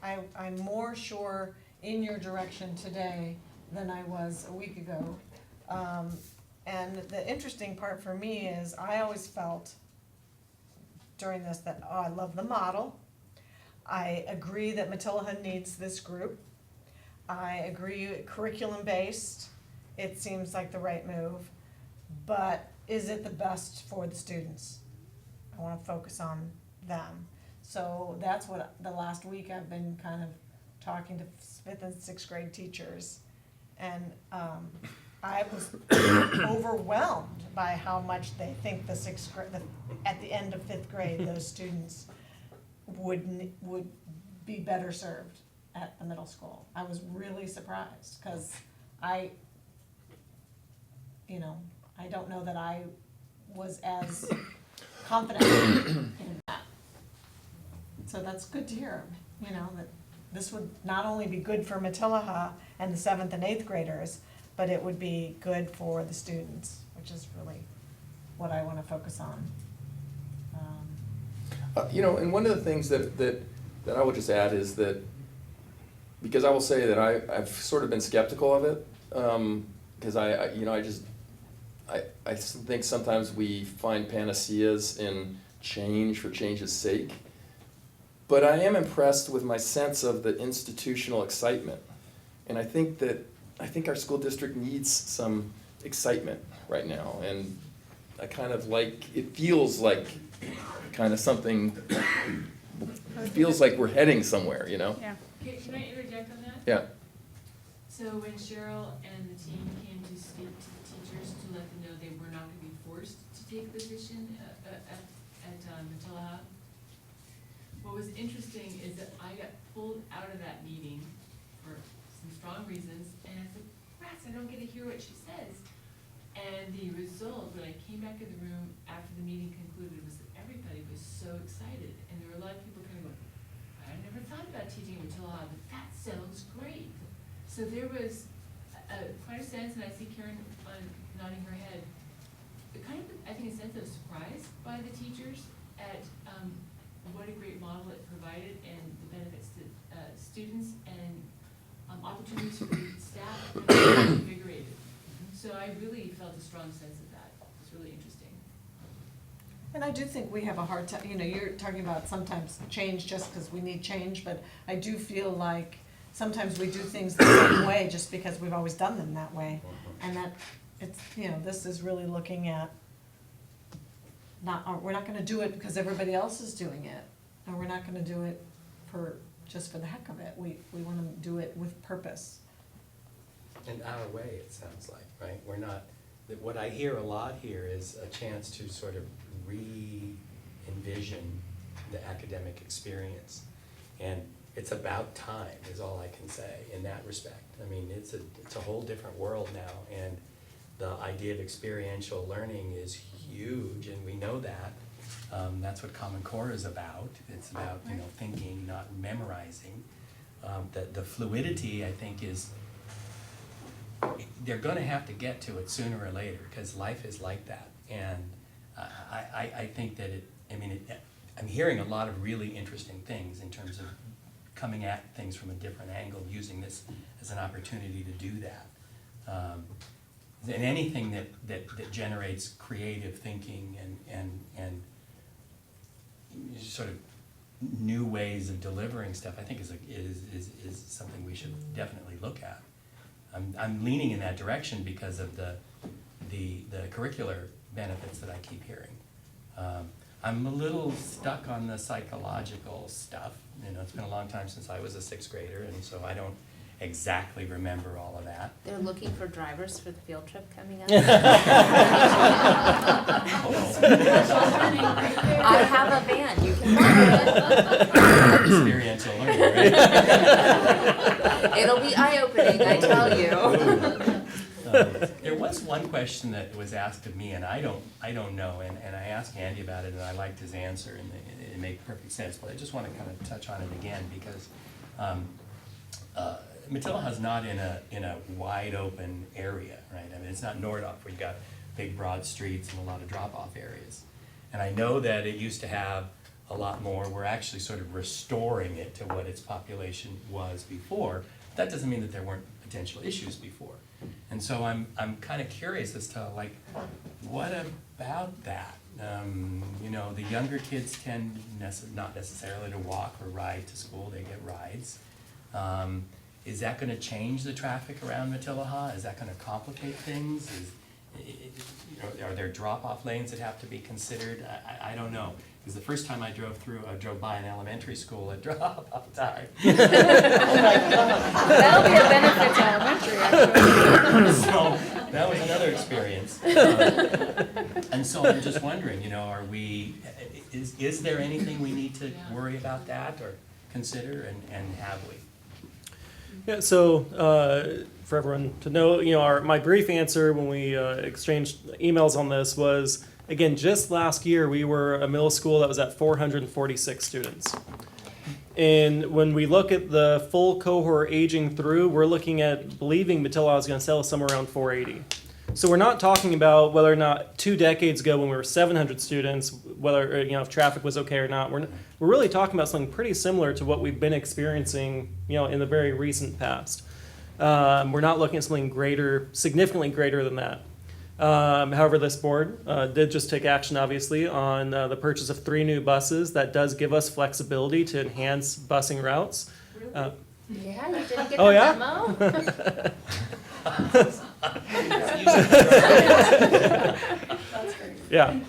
I'm more sure in your direction today than I was a week ago. And the interesting part for me is I always felt during this that, I love the model. I agree that Matilaha needs this group. I agree curriculum-based, it seems like the right move. But is it the best for the students? I wanna focus on them. So that's what the last week I've been kind of talking to 5th and 6th grade teachers. And I was overwhelmed by how much they think the 6th grade, at the end of 5th grade, those students would be better served at the middle school. I was really surprised, cause I don't know that I was as confident in that. So that's good to hear, that this would not only be good for Matilaha and the 7th and 8th graders, but it would be good for the students, which is really what I want to focus on. And one of the things that I would just add is that, because I will say that I've sort of been skeptical of it, because I think sometimes we find panaceas in change for change's sake. but I am impressed with my sense of the institutional excitement. And I think our school district needs some excitement right now. And I kind of like, it feels like kind of something, it feels like we're heading somewhere, you know? Yeah. Can I interject on that? Yeah. So when Cheryl and the team came to speak to the teachers to let them know they were not gonna be forced to take a position at Matilah, what was interesting is that I got pulled out of that meeting for some strong reasons, and I said, rats, I don't get to hear what she says. And the result, when I came back in the room after the meeting concluded, was that everybody was so excited, and there were a lot of people kind of going, I never thought about teaching Matilah, but that sounds great. So there was quite a sense, and I see Karen nodding her head, kind of, I think, a sense of surprise by the teachers at what a great model it provided and the benefits to students and opportunities for the staff to be invigorated. So I really felt a strong sense of that. It's really interesting. And I do think we have a hard time, you're talking about sometimes change just because we need change, but I do feel like sometimes we do things the same way just because we've always done them that way. And that it's, this is really looking at we're not gonna do it because everybody else is doing it. And we're not gonna do it just for the heck of it. We wanna do it with purpose. In our way, it sounds like, right? We're not, what I hear a lot here is a chance to sort of re-envision the academic experience. And it's about time, is all I can say in that respect. I mean, it's a whole different world now, and the idea of experiential learning is huge, and we know that. That's what Common Core is about. It's about, thinking, not memorizing. The fluidity, I think, is, they're gonna have to get to it sooner or later, because life is like that. And I think that I'm hearing a lot of really interesting things in terms of coming at things from a different angle, using this as an opportunity to do that. And anything that generates creative thinking and sort of new ways of delivering stuff, I think is something we should definitely look at. I'm leaning in that direction because of the curricular benefits that I keep hearing. I'm a little stuck on the psychological stuff. It's been a long time since I was a sixth grader, and so I don't exactly remember all of that. They're looking for drivers for the field trip coming up. I have a van, you can borrow it. Experiential learning, right? It'll be eye-opening, I tell you. There was one question that was asked of me, and I don't know, and I asked Andy about it, and I liked his answer, and it made perfect sense, but I just want to kind of touch on it again, because Matilah is not in a wide open area, right? I mean, it's not Nordhoff, where you've got big broad streets and a lot of drop-off areas. And I know that it used to have a lot more. We're actually sort of restoring it to what its population was before. That doesn't mean that there weren't potential issues before. And so I'm kind of curious as to, like, what about that? The younger kids tend not necessarily to walk or ride to school, they get rides. Is that going to change the traffic around Matilah? Is that going to complicate things? Are there drop-off lanes that have to be considered? I don't know. Because the first time I drove by an elementary school at drop-off time. That'll be a benefit to elementary, actually. So that was another experience. And so I'm just wondering, is there anything we need to worry about that or consider, and have we? Yeah, so for everyone to know, my brief answer when we exchanged emails on this was, again, just last year we were a middle school that was at 446 students. And when we look at the full cohort aging through, we're looking at believing Matilah is going to settle somewhere around 480. So we're not talking about whether or not 2 decades ago when we were 700 students, whether if traffic was okay or not. We're really talking about something pretty similar to what we've been experiencing in the very recent past. We're not looking at something greater, significantly greater than that. However, this board did just take action, obviously, on the purchase of 3 new buses. That does give us flexibility to enhance busing routes. Yeah, you didn't get Oh, the yeah? memo? Yeah.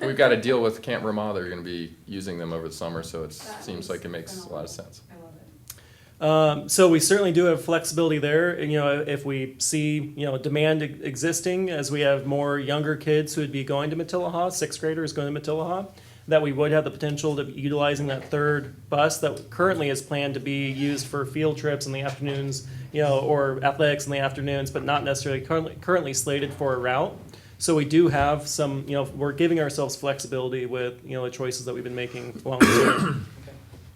We've got to deal with Camp Ramah. They're going to be using them over the summer, so it seems like it makes a lot of sense. I love it. So we certainly do have flexibility there. And, if we see, demand existing as we have more younger kids who would be going to Matilaha, 6th graders going to Matilaha, that we would have the potential to be utilizing that 3rd bus that currently is planned to be used for field trips in the afternoons, or athletics in the afternoons, but not necessarily currently slated for a route. So we do have some, we're giving ourselves flexibility with, the choices that we've been making along the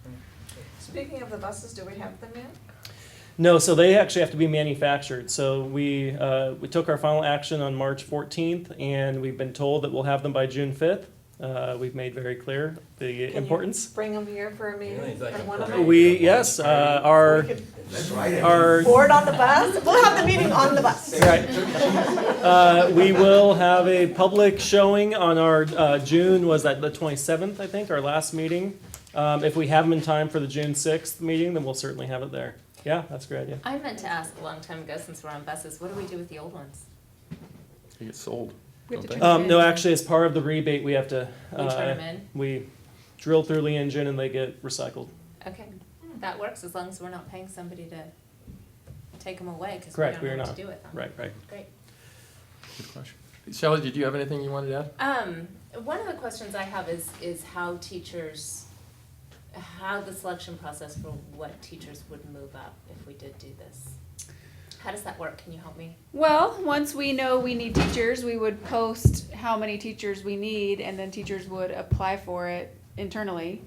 way. Speaking of the buses, do we have them yet? No, so they actually have to be manufactured. So we took our final action on March 14th, and we've been told that we'll have them by June 5th. We've made very clear the importance. Bring them here for a meeting, Really? for one of Okay. them? Yes, our Board on the bus? We'll have the meeting on the bus. right. We will have a public showing on our June, was that the 27th, I think, our last meeting. If we have them in time for the June 6th meeting, then we'll certainly have it there. Yeah, that's a great idea. I meant to ask a long time ago, since we're on buses, what do we do with the old ones? They get sold. We have to don't turn they? No, actually, as part of the rebate, we have to. We turn them in? We drill through the engine and they get recycled. Okay, that works as long as we're not paying somebody to take them away, because we Correct, don't we know are what not. to do with them. Right, right. Great. Good question. Shelley, did you have anything you wanted to add? One of the questions I have is how the selection process for what teachers would move up if we did do this. How does that work? Can you help me? Well, once we know we need teachers, we would post how many teachers we need, and then teachers would apply for it internally.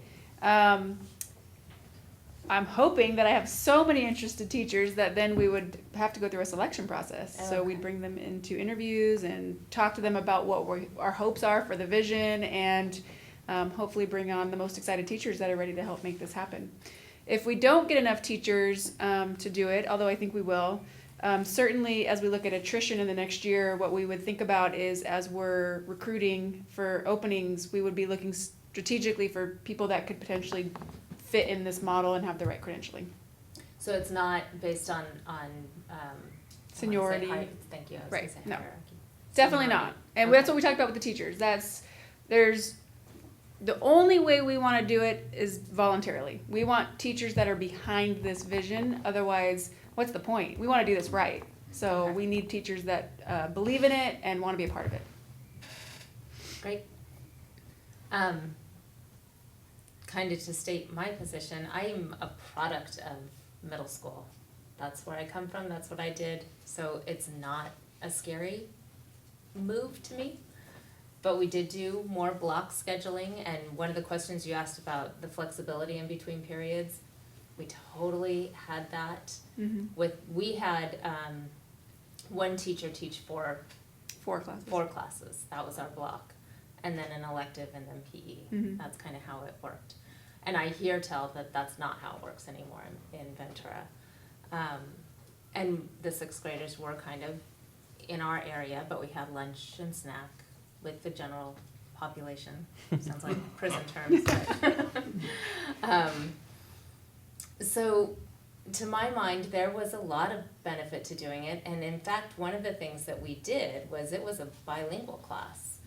I'm hoping that I have so many interested teachers that then we would have to go through a selection process. So Okay. we'd bring them into interviews and talk to them about what our hopes are for the vision, and hopefully bring on the most excited teachers that are ready to help make this happen. If we don't get enough teachers to do it, although I think we will, certainly as we look at attrition in the next year, what we would think about is, as we're recruiting for openings, we would be looking strategically for people that could potentially fit in this model and have the right credentialing. So it's not based on Seniority. Thank you. I was Right, gonna say no. hierarchy. Definitely Seniority. not. And Okay. that's what we talked about with the teachers. There's the only way we want to do it is voluntarily. We want teachers that are behind this vision. Otherwise, what's the point? We want to do this right. So Okay. we need teachers that believe in it and want to be a part of it. Great. Kind of to state my position, I am a product of middle school. That's where I come from, that's what I did, so it's not a scary move to me. But we did do more block scheduling, and one of the questions you asked about the flexibility in between periods, we totally had that. We had one teacher teach 4 classes, that was our block. And then an elective and then PE. That's kind of how it worked. And I hear tell that that's not how it works anymore in Ventura. And the 6th graders were kind of in our area, but we had lunch and snack with the general population. Sounds like prison terms, but. So to my mind, there was a lot of benefit to doing it. And in fact, one of the things that we did was it was a bilingual class.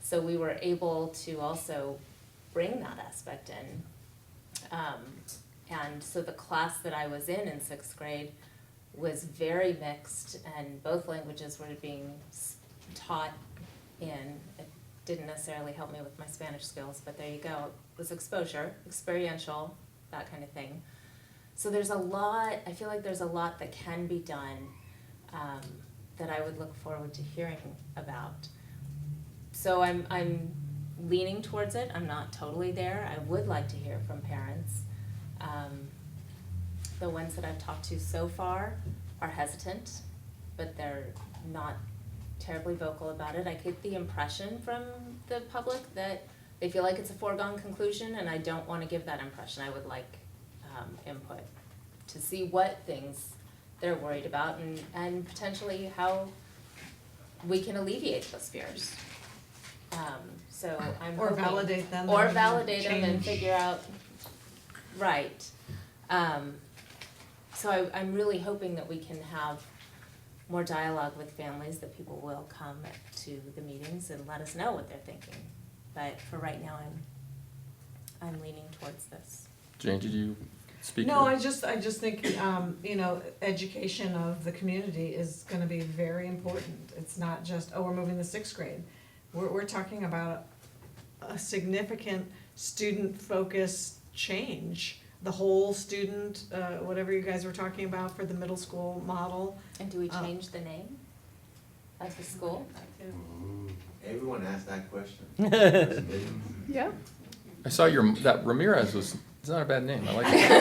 So we were able to also bring that aspect in. And so the class that I was in 6th grade was very mixed, and both languages were being taught in. It didn't necessarily help me with my Spanish skills, but there you go. It was exposure, experiential, that kind of thing. So there's a lot, I feel like there's a lot that can be done that I would look forward to hearing about. So I'm leaning towards it. I'm not totally there. I would like to hear from parents. The ones that I've talked to so far are hesitant, but they're not terribly vocal about it. I get the impression from the public that they feel like it's a foregone conclusion, and I don't want to give that impression. I would like input to see what things they're worried about, and potentially how we can alleviate those fears. So I'm Or hoping. validate them. Or and validate them and change. figure out, right. So I'm really hoping that we can have more dialogue with families, that people will come to the meetings and let us know what they're thinking. But for right now, I'm leaning towards this. Jane, did you speak? No, I just think, you know, education of the community is gonna be very important. It's not just, oh, we're moving the sixth grade. We're talking about a significant student-focused change. The whole student, whatever you guys were talking about for the middle school model. And do we change the name of the school? Everyone asked that question. Yeah. I saw that Ramirez was, it's not a bad name, I like it.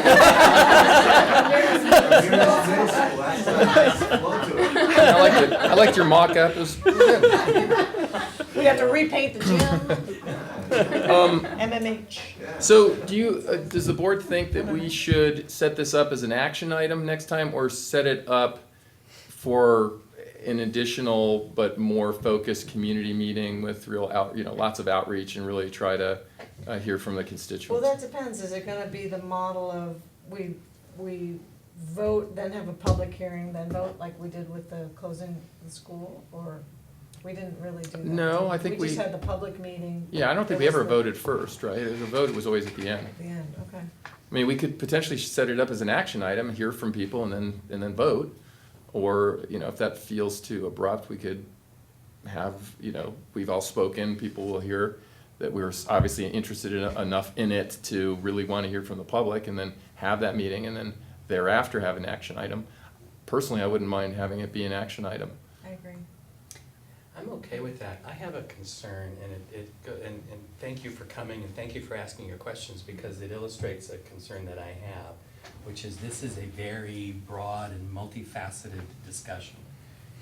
I liked your mock-up, it was good. We have to repaint the gym. MMH. So does the board think that we should set this up as an action item next time, or set it up for an additional but more focused community meeting with real lots of outreach and really try to hear from the Well, constituents? that depends. Is it gonna be the model of we vote, then have a public hearing, then vote like we did with the closing the school, or we didn't really do that? No, I think We just had the public meeting. Yeah, I don't think we ever voted first, right? The vote was always at the end. At the end, okay. I mean, we could potentially set it up as an action item, hear from people, and then vote. Or, if that feels too abrupt, we could have, we've all spoken, people will hear that we're obviously interested enough in it to really want to hear from the public, and then have that meeting, and then thereafter have an action item. Personally, I wouldn't mind having it be an action item. I agree. I'm okay with that. I have a concern, and thank you for coming, and thank you for asking your questions, because it illustrates a concern that I have, which is this is a very broad and multifaceted discussion.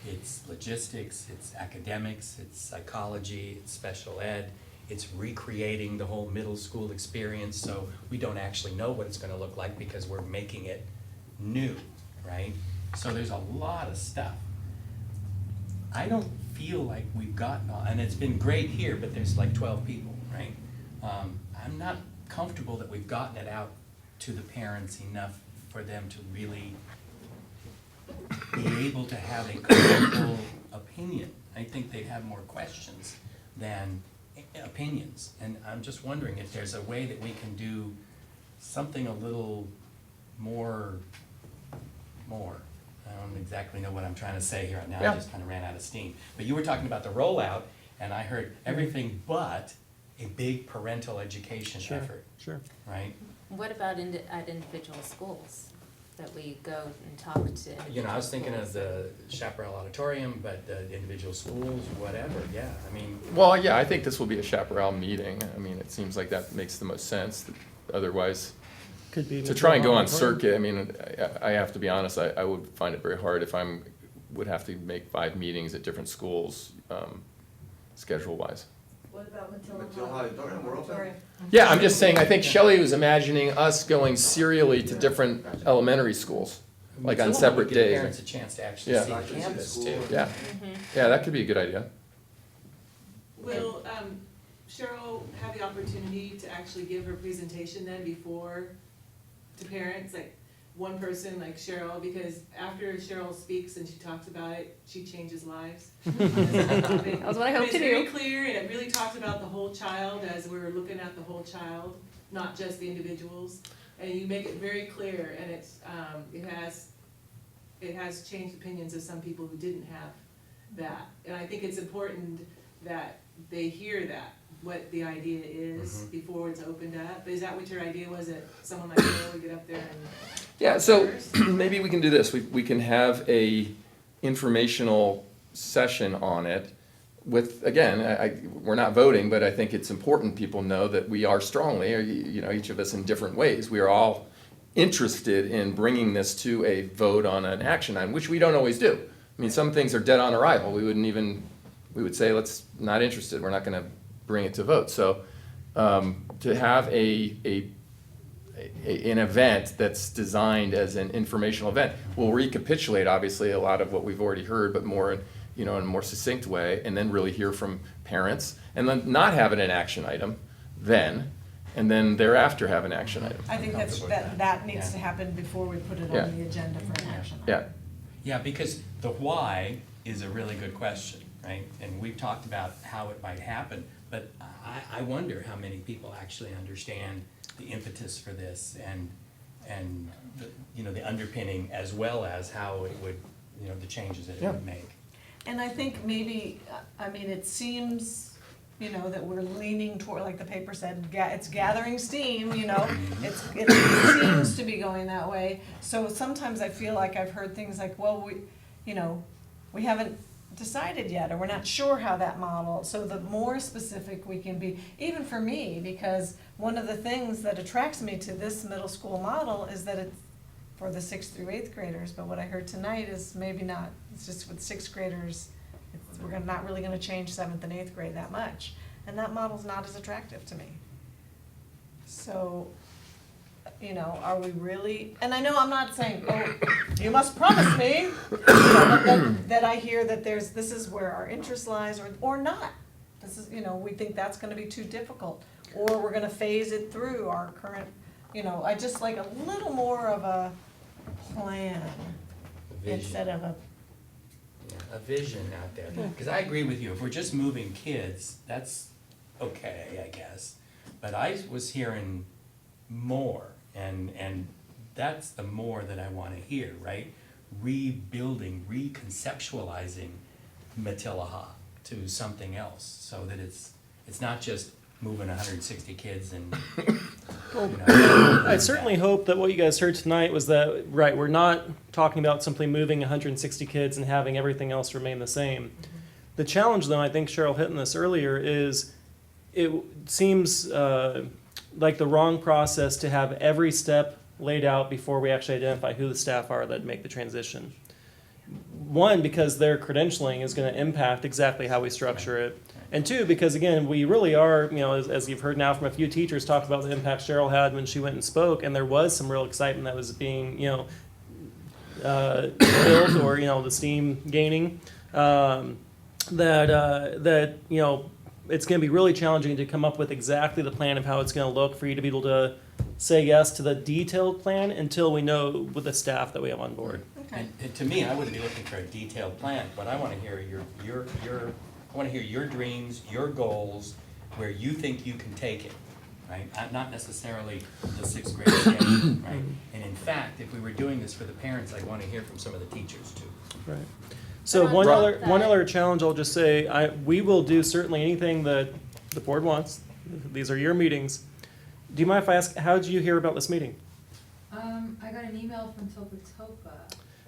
It's logistics, it's academics, it's psychology, it's special ed, it's recreating the whole middle school experience, so we don't actually know what it's gonna look like because we're making it new, right? So there's a lot of stuff. I don't feel like we've gotten all, and it's been great here, but there's like 12 people, right? I'm not comfortable that we've gotten it out to the parents enough for them to really be able to have a critical opinion. I think they'd have more questions than opinions. And I'm just wondering if there's a way that we can do something a little more. I don't exactly know what I'm trying to say here. Now Yeah. I just kind of ran out of steam. But you were talking about the rollout, and I heard everything but a big parental education effort, Sure. right? What about at individual schools, that we go and talk to individual I was thinking of schools? the Chaparral Auditorium, but the individual schools, whatever, yeah, I mean, Well, yeah, I think this will be a chaparral meeting. I mean, it seems like that makes the most sense. Otherwise, Could be. to try and go on circuit, I mean, I have to be honest, I would find it very hard if would have to make 5 meetings at different schools, schedule-wise. What about Matilla Auditorium, we're open. Yeah, I'm just saying, I think Shelley was imagining us going serially to different elementary schools, like on Matilla separate would give days. parents a chance to actually Yeah. see the campus too. Yeah, yeah, that could be a good idea. Will Cheryl have the opportunity to actually give her presentation then before to parents, like one person like Cheryl, because after Cheryl speaks and she talks about it, she changes lives. That was what I hope to It's very do. clear, and it really talks about the whole child as we're looking at the whole child, not just the individuals. And you make it very clear, and it has changed opinions of some people who didn't have that. And I think it's important that they hear that, what the idea is before it's opened up. Is that what your idea was, that someone like Cheryl would get up there and? Yeah, so maybe we can do this. We can have a informational session on it with, again, we're not voting, but I think it's important people know that we are strongly, each of us in different ways, we are all interested in bringing this to a vote on an action item, which we don't always do. I mean, some things are dead on arrival. We would say, let's, not interested, we're not gonna bring it to vote. So to have an event that's designed as an informational event will recapitulate obviously a lot of what we've already heard, but more in a more succinct way, and then really hear from parents, and then not have it an action item then, and then thereafter have an action item. I think that needs to happen before we put it Yeah. on the agenda for an action. Yeah, Yeah, because the why is a really good question, right? And we've talked about how it might happen, but I wonder how many people actually understand the impetus for this and the underpinning, as well as how it would, the changes that it would make. And I think maybe, it seems, that we're leaning toward, like the paper said, it's gathering steam, it seems to be going that way. So sometimes I feel like I've heard things like, well, we haven't decided yet, or we're not sure how that model, so the more specific we can be, even for me, because one of the things that attracts me to this middle school model is that it's for the 6th through 8th graders, but what I heard tonight is maybe not, it's just with 6th graders, we're not really gonna change 7th and 8th grade that much, and that model's not as attractive to me. So, are we really, and I know I'm not saying, oh, you must promise me, but that I hear that this is where our interest lies, or not. This is, we think that's gonna be too difficult, or we're gonna phase it through our current, I just like a little more of a plan instead of a. A vision out there, because I agree with you, if we're just moving kids, that's okay, I guess. But I was hearing more, and that's the more that I wanna hear, right? Rebuilding, reconceptualizing Matilaha to something else, so that it's not just moving 160 kids and, I certainly hope that what you guys heard tonight was that, right, we're not talking about simply moving 160 kids and having everything else remain the same. The challenge, though, I think Cheryl hit on this earlier, is it seems like the wrong process to have every step laid out before we actually identify who the staff are that make the transition. One, because their credentialing is going to impact exactly how we structure it. And two, because again, we really are, as you've heard now from a few teachers, talk about the impact Cheryl had when she went and spoke, and there was some real excitement that was being, built, or, the steam gaining, that it's going to be really challenging to come up with exactly the plan of how it's going to look for you to be able to say yes to the detailed plan until we know with the staff that we have on board. Okay. and to me, I wouldn't be looking for a detailed plan, but I wanna hear I wanna hear your dreams, your goals, where you think you can take it, right? Not necessarily the 6th grade schedule, right? And in fact, if we were doing this for the parents, I'd wanna hear from some of the teachers too. Right. So But on one that- other challenge I'll just say, we will do certainly anything that the board wants. These are your meetings. Do you mind if I ask, how did you hear about this meeting? I got an email from Topa.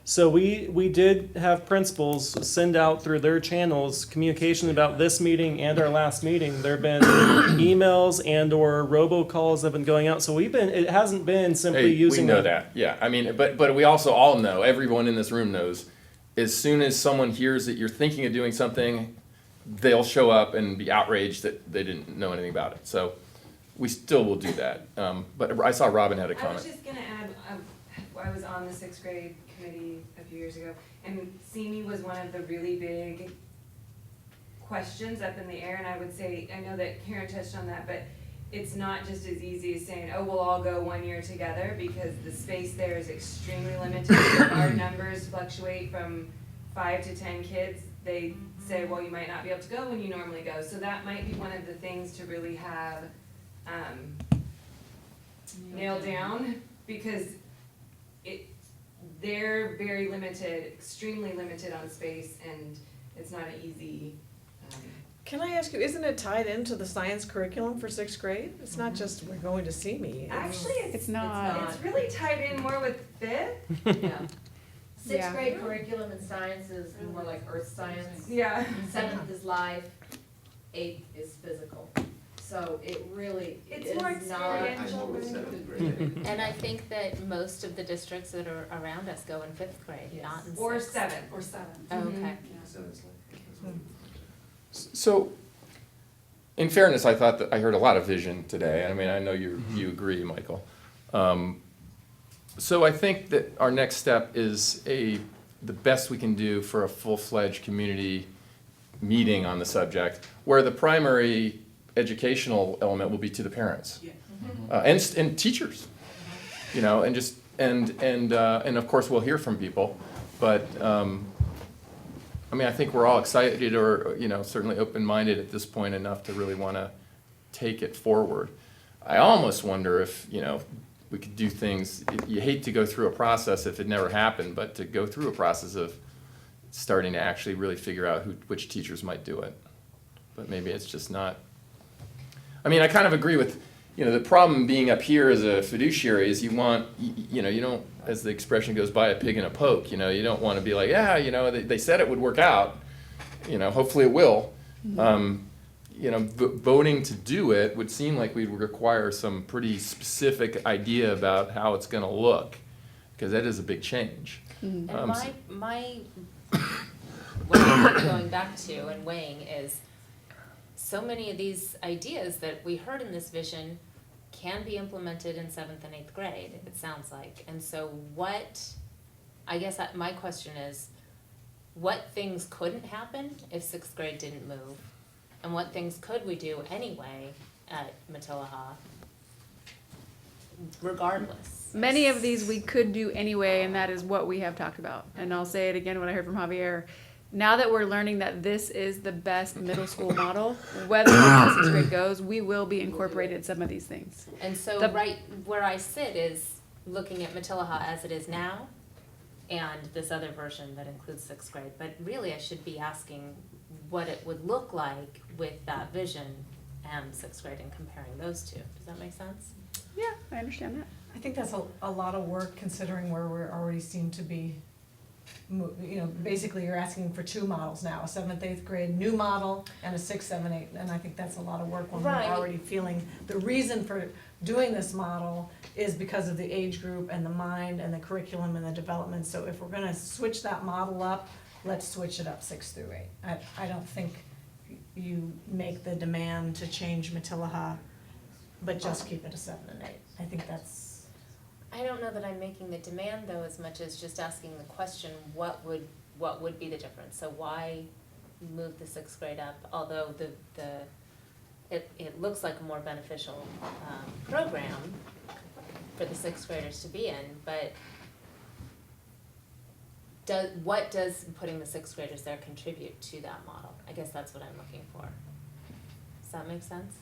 So we did have principals send out through their channels communication about this meeting and our last meeting. There have been emails and or robocalls that have been going out. So it hasn't been simply using. We know that, yeah. But we also all know, everyone in this room knows, as soon as someone hears that you're thinking of doing something, they'll show up and be outraged that they didn't know anything about it. So we still will do that. But I saw Robin had a I was comment. just gonna add, I was on the 6th grade committee a few years ago, and SEME was one of the really big questions up in the air, and I would say, I know that Karen touched on that, but it's not just as easy as saying, oh, we'll all go 1 year together, because the space there is extremely limited. Our numbers fluctuate from 5 to 10 kids. They say, well, you might not be able to go when you normally go, so that might be one of the things to really have nailed down, because they're very limited, extremely limited on space, and it's not an easy. Can I ask you, isn't it tied into the science curriculum for 6th grade? It's not just we're going to see me. Actually, It's not. It's really tied in more with 5th. Yeah. Sixth Yeah. grade curriculum in science is more like earth science. Yeah. 7th is life, 8th is physical. So it really It's is more not. experiential. And I think that most of the districts that are around us go in 5th grade, Yes. not in 6th. Or 7th. Or 7. Oh, okay. So, in fairness, I thought that I heard a lot of vision today. I mean, I know you agree, Michael. So I think that our next step is a the best we can do for a full-fledged community meeting on the subject, where the primary educational element will be to the parents. And teachers, you know, and just, and of course we'll hear from people, but, I mean, I think we're all excited or, you know, certainly open-minded at this point enough to really want to take it forward. I almost wonder if, you know, we could do things, you hate to go through a process if it never happened, but to go through a process of starting to actually really figure out which teachers might do it. But maybe it's just not. I mean, I kind of agree with, you know, the problem being up here as a fiduciary is you want, you know, you don't, as the expression goes, buy a pig in a poke, you know, you don't want to be like, yeah, you know, they said it would work out, you know, hopefully it will. You know, voting to do it would seem like we'd require some pretty specific idea about how it's going to look, because that is a big change. And my what I'm going back to and weighing is so many of these ideas that we heard in this vision can be implemented in 7th and 8th grade, it sounds like. And so I guess my question is, what things couldn't happen if 6th grade didn't move? And what things could we do anyway at Matilaha, regardless? Many of these we could do anyway, and that is what we have talked about. And I'll say it again when I heard from Javier. Now that we're learning that this is the best middle school model, whether or not 6th grade goes, we will be incorporated some of these things. And so right where I sit is looking at Matilaha as it is now and this other version that includes 6th grade. But really I should be asking what it would look like with that vision and 6th grade and comparing those two. Does that make sense? Yeah, I understand that. I think that's a lot of work considering where we already seem to be, you know, basically you're asking for two models now, a 7th, 8th grade new model and a 6th, 7th, 8th. And I think that's a lot of work when we're already feeling the reason for doing this model is because of the age group and the mind and the curriculum and the development. So if we're gonna switch that model up, let's switch it up 6 through 8. I don't think you make the demand to change Matilaha, but just keep it a 7 and 8. I think that's. I don't know that I'm making the demand though as much as just asking the question, what would be the difference? So why move the 6th grade up? Although it looks like a more beneficial program for the 6th graders to be in, but what does putting the 6th graders there contribute to that model? I guess that's what I'm looking for. Does that make sense?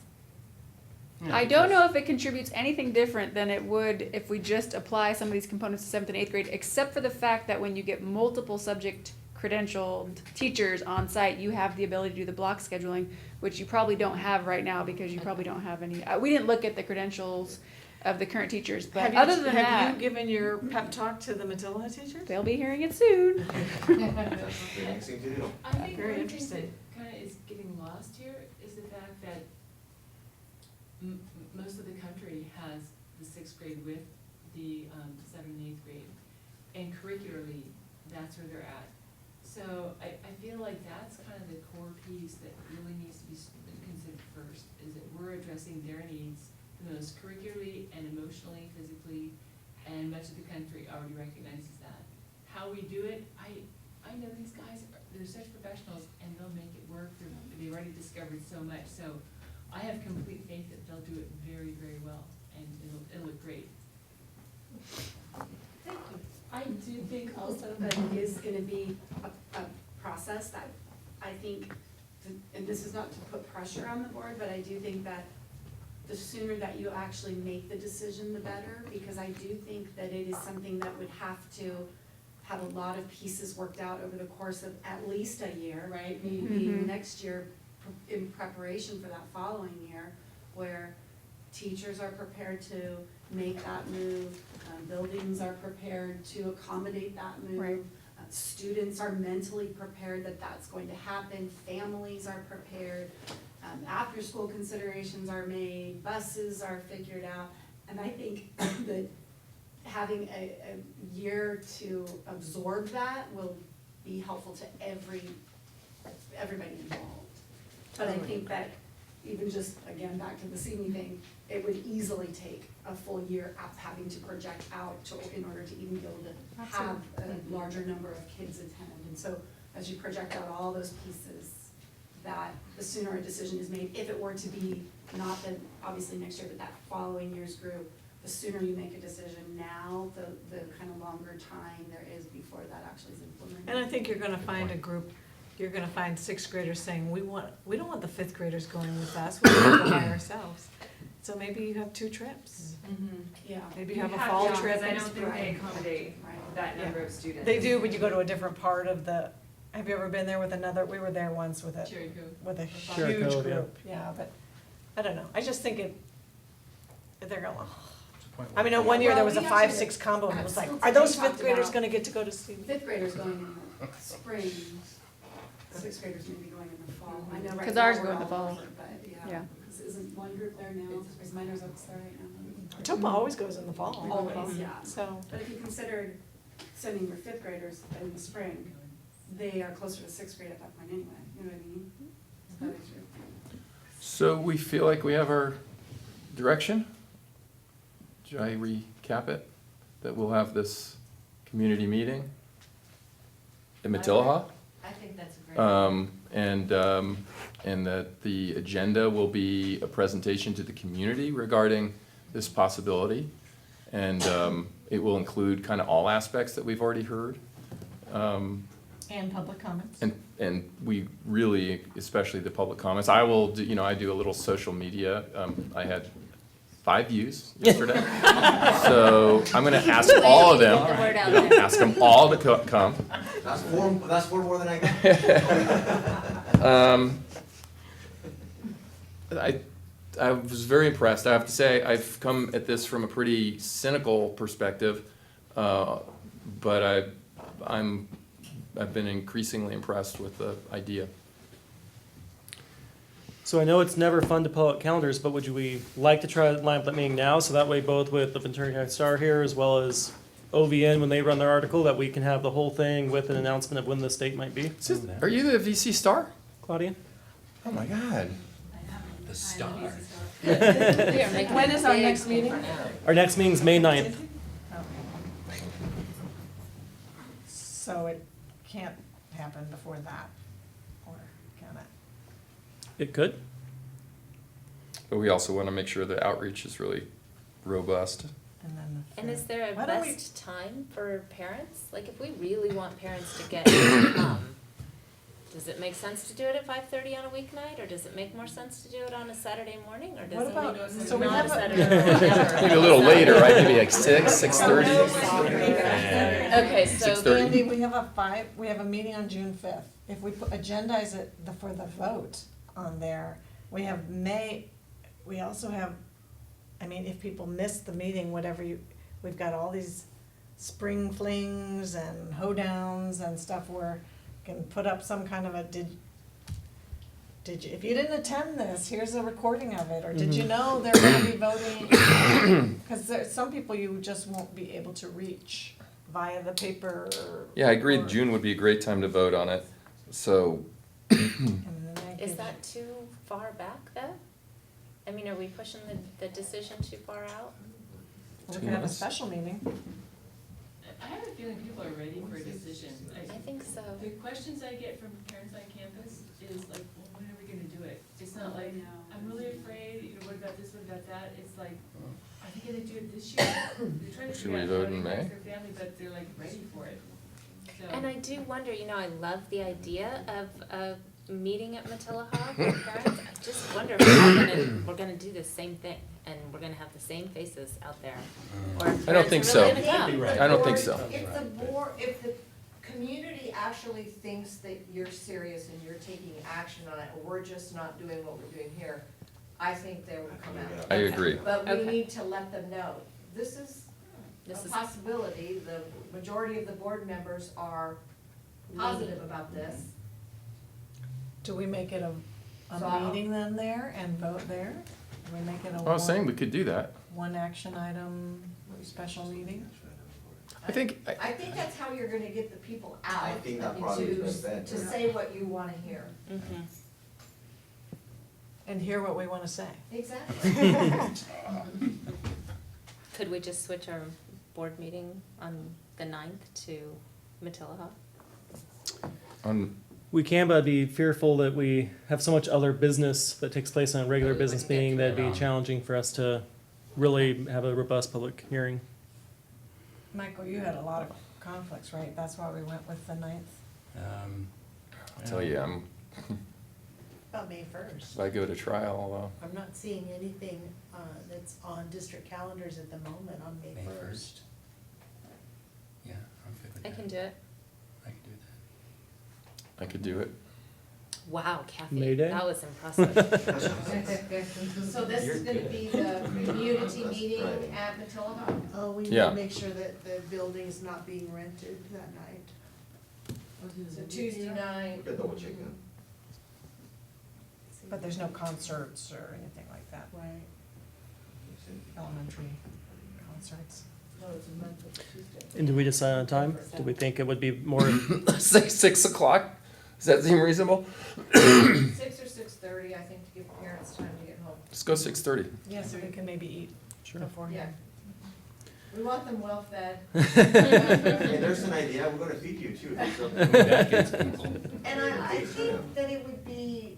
I don't know if it contributes anything different than it would if we just apply some of these components to 7th and 8th grade, except for the fact that when you get multiple subject credentialed teachers on site, you have the ability to do the block scheduling, which you probably don't have right now because you probably don't have any. We didn't look at the credentials of the current teachers, but Have you given your pep talk to the Matilaha teachers? They'll be hearing it soon. I think Very one thing that interesting. kind of is getting lost here is the fact that most of the country has the 6th grade with the 7th and 8th grade, and curricularly, that's where they're at. So I feel like that's kind of the core piece that really needs to be considered first, is that we're addressing their needs the most curricularly and emotionally, physically, and much of the country already recognizes that. How we do it, I know these guys, they're such professionals, and they'll make it work. They've already discovered so much, so I have complete faith that they'll do it very, very well, and it'll look great. Thank you. I do think also that it is gonna be a process that I think, and this is not to put pressure on the board, but I do think that the sooner that you actually make the decision, the better, because I do think that it is something that would have to have a lot of pieces worked out over the course of at least a year, right? Maybe next year in preparation for that following year, where teachers are prepared to make that move, buildings are prepared to accommodate that move. Right. Students are mentally prepared that that's going to happen, families are prepared, after-school considerations are made, buses are figured out, and I think that having a year to absorb that will be helpful to everybody involved. But I think that even just, again, back to the senior thing, it would easily take a full year of having to project out to, in order to even be able to have a larger number of kids attend. And so as you project out all those pieces, that the sooner a decision is made, if it were to be not the, obviously next year, but that following year's group, the sooner you make a decision now, the kind of longer time there is before that actually is implemented. And I think you're gonna find a group, you're gonna find sixth graders saying, we don't want the fifth graders going with us, we want to go by ourselves. So maybe you have 2 trips. Yeah. Maybe you have a fall to, trip. because I don't think they accommodate Right. that number of students. They do, but you go to a different part of the, have you ever been there with another, we were there once with a, Cherry Cove. with a Cherry huge Cove, yeah. group, yeah, but, I don't know, I just think they're going, I mean, one year there was a Well, we have 5-6 to- combo, and it was like, still are those talked fifth graders about- gonna get to go to see? Fifth graders going in the spring, sixth graders maybe going in the fall. I know right now 'Cause ours we're go in the all fall. over, but Yeah. yeah. 'Cause isn't one group there now? Is Miners up there right now? Topa always goes in the fall. Always, yeah. So, But if you considered sending your fifth graders in the spring, they are closer to sixth grade at that point anyway, you know what I mean? That is true. So we feel like we have our direction? Should I recap it? That we'll have this community meeting in Matilaha? I think that's a great. And that the agenda will be a presentation to the community regarding this possibility. And it will include kind of all aspects that we've already heard. and public comments. And we really, especially the public comments, I will, I do a little social media. I had 5 views yesterday. So I'm gonna ask all of them, Get the word out there. ask them all to come. That's 4 more than I got. I was very impressed. I have to say, I've come at this from a pretty cynical perspective, but I've been increasingly impressed with the idea. So I know it's never fun to pull out calendars, but would we like to try to line up that meeting now, so that way both with the Ventura County Star here as well as OVN, when they run their article, that we can have the whole thing with an announcement of when the state might be? Are you the VC Star? Claudia? Oh my God. The star. When is our next meeting? Our next meeting's May 9th. So it can't happen before that, or can it? It could. But we also want to make sure the outreach is really robust. And then the And is fifth. there a Why don't we- best time for parents? Like, if we really want parents to get, does it make sense to do it at 5:30 on a weeknight, or does it make more sense to do it on a Saturday morning, or does What it about- make so we not have a a- Saturday morning ever? Maybe a little later, right? Maybe like 6:30. Okay, so 6:30. Andy, we have a meeting on June 5th. If we agendize it for the vote on there, we also have, I mean, if people miss the meeting, we've got all these spring flings and hoedowns and stuff where can put up some kind of a, did you, if you didn't attend this, here's a recording of it, or did you know they're gonna be voting? Cause there's some people you just won't be able to reach via the paper. Yeah, I agree. or- June would be a great time to vote on it. So, and then that is gives- that too far back, though? I mean, are we pushing the decision too far out? We can have a special meeting. I have a feeling people are ready for a decision. I think so. The questions I get from parents on campus is like, well, when are we gonna do it? It's not like, I'm really afraid, what about this, what about that? It's like, are they gonna do it this year? They're trying to Should figure we out vote how to in May? organize their family, but they're like ready for it. So. And I do wonder, I love the idea of a meeting at Matilaha for parents. I just wonder if we're gonna do the same thing, and we're gonna have the same faces out there. Or if I don't think parents are so. really gonna come. I don't think so. If the community actually thinks that you're serious and you're taking action on it, and we're just not doing what we're doing here, I think they will come out. I agree. But we Okay. need to let them know, this is a This is- possibility, the majority of the board members are positive about this. Do we make it a So I'll- meeting then there and vote there? Do we make it a I was saying we could do that. one action item special meeting? I think, I think that's how you're gonna get the people out. I think that probably is better. To say what you wanna hear. Mhm. And hear what we wanna say. Exactly. Could we just switch our board meeting on the 9th to Matilaha? We can, but I'd be fearful that we have so much other business that takes place on a regular we business wouldn't get meeting through that'd it be all. challenging for us to really have a robust public hearing. Michael, you had a lot of conflicts, right? That's why we went with the 9th. I tell you, About May first. if I go to trial, I'm not seeing anything, that's on district calendars at the moment on May first. Yeah, I'm good with I that. can do it. I can do that. I could do it. Wow, Kathy, May Day? that was impressive. So this is gonna be the community meeting Right. at Matilaha? Oh, we need Yeah. to make sure that the building's not being rented that night. So Tuesday night. We could double check that. But there's no concerts or anything like that, Right. elementary concerts. No, it's a month of Tuesday. And did we decide on a time? Do we think it would be more, Say 6 o'clock? Does that seem reasonable? 6 or 6:30, I think, to give parents time to get home. Let's go 6:30. Yeah, so we can maybe eat Sure. beforehand. We want them well fed. Hey, there's an idea, we're gonna feed you too. There's something- That gets people. And I think that it would be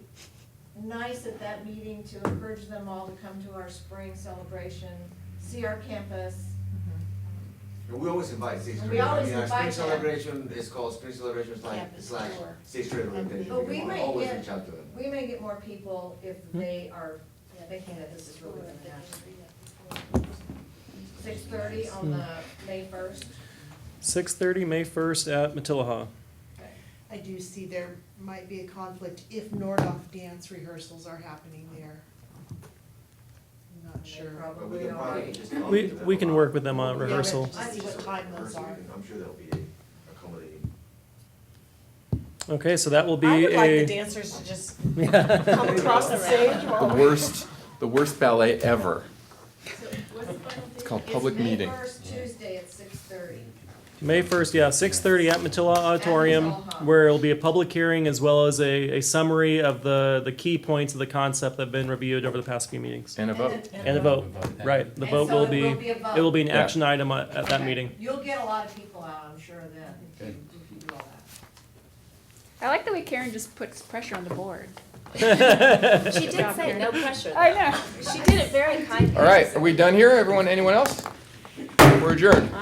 nice at that meeting to encourage them all to come to our spring celebration, see our campus. And we always invite sixth We grade. I always mean, our invite spring them. celebration is called spring celebration Campus slash tour. sixth grade orientation. But we can may always get- reach out to them. We may get more people if they are thinking that this is really gonna happen. 6:30 on the May 1st. 6:30, May 1st at Matilaha? I do see there might be a conflict if Nordoff dance rehearsals are happening there. I'm not sure. But we can probably just talk We, to them we can about- work with them on Yeah, but rehearsal. just see what time those are. I'm sure they'll be accommodating. Okay, so that will be I would like the a, dancers to just yeah. come across the stage while The worst ballet ever. So what's the final date? It's called public meeting. It's May 1st, Tuesday at 6:30. May 1st, yeah, 6:30 at Matilaha Auditorium, Matilaha. where it'll be a public hearing as well as a summary of the key points of the concept that have been reviewed over the past few meetings. And a vote. And a vote, right. The And vote so will it be, will be a vote. it will be an Yeah. action item at that Okay. meeting. You'll get a lot of people out, I'm sure, then, if you do all that. I like the way Karen just puts pressure on the board. She did say no pressure. I know. She did it very kindly. All right, are we done here? Everyone, anyone else? We're adjourned.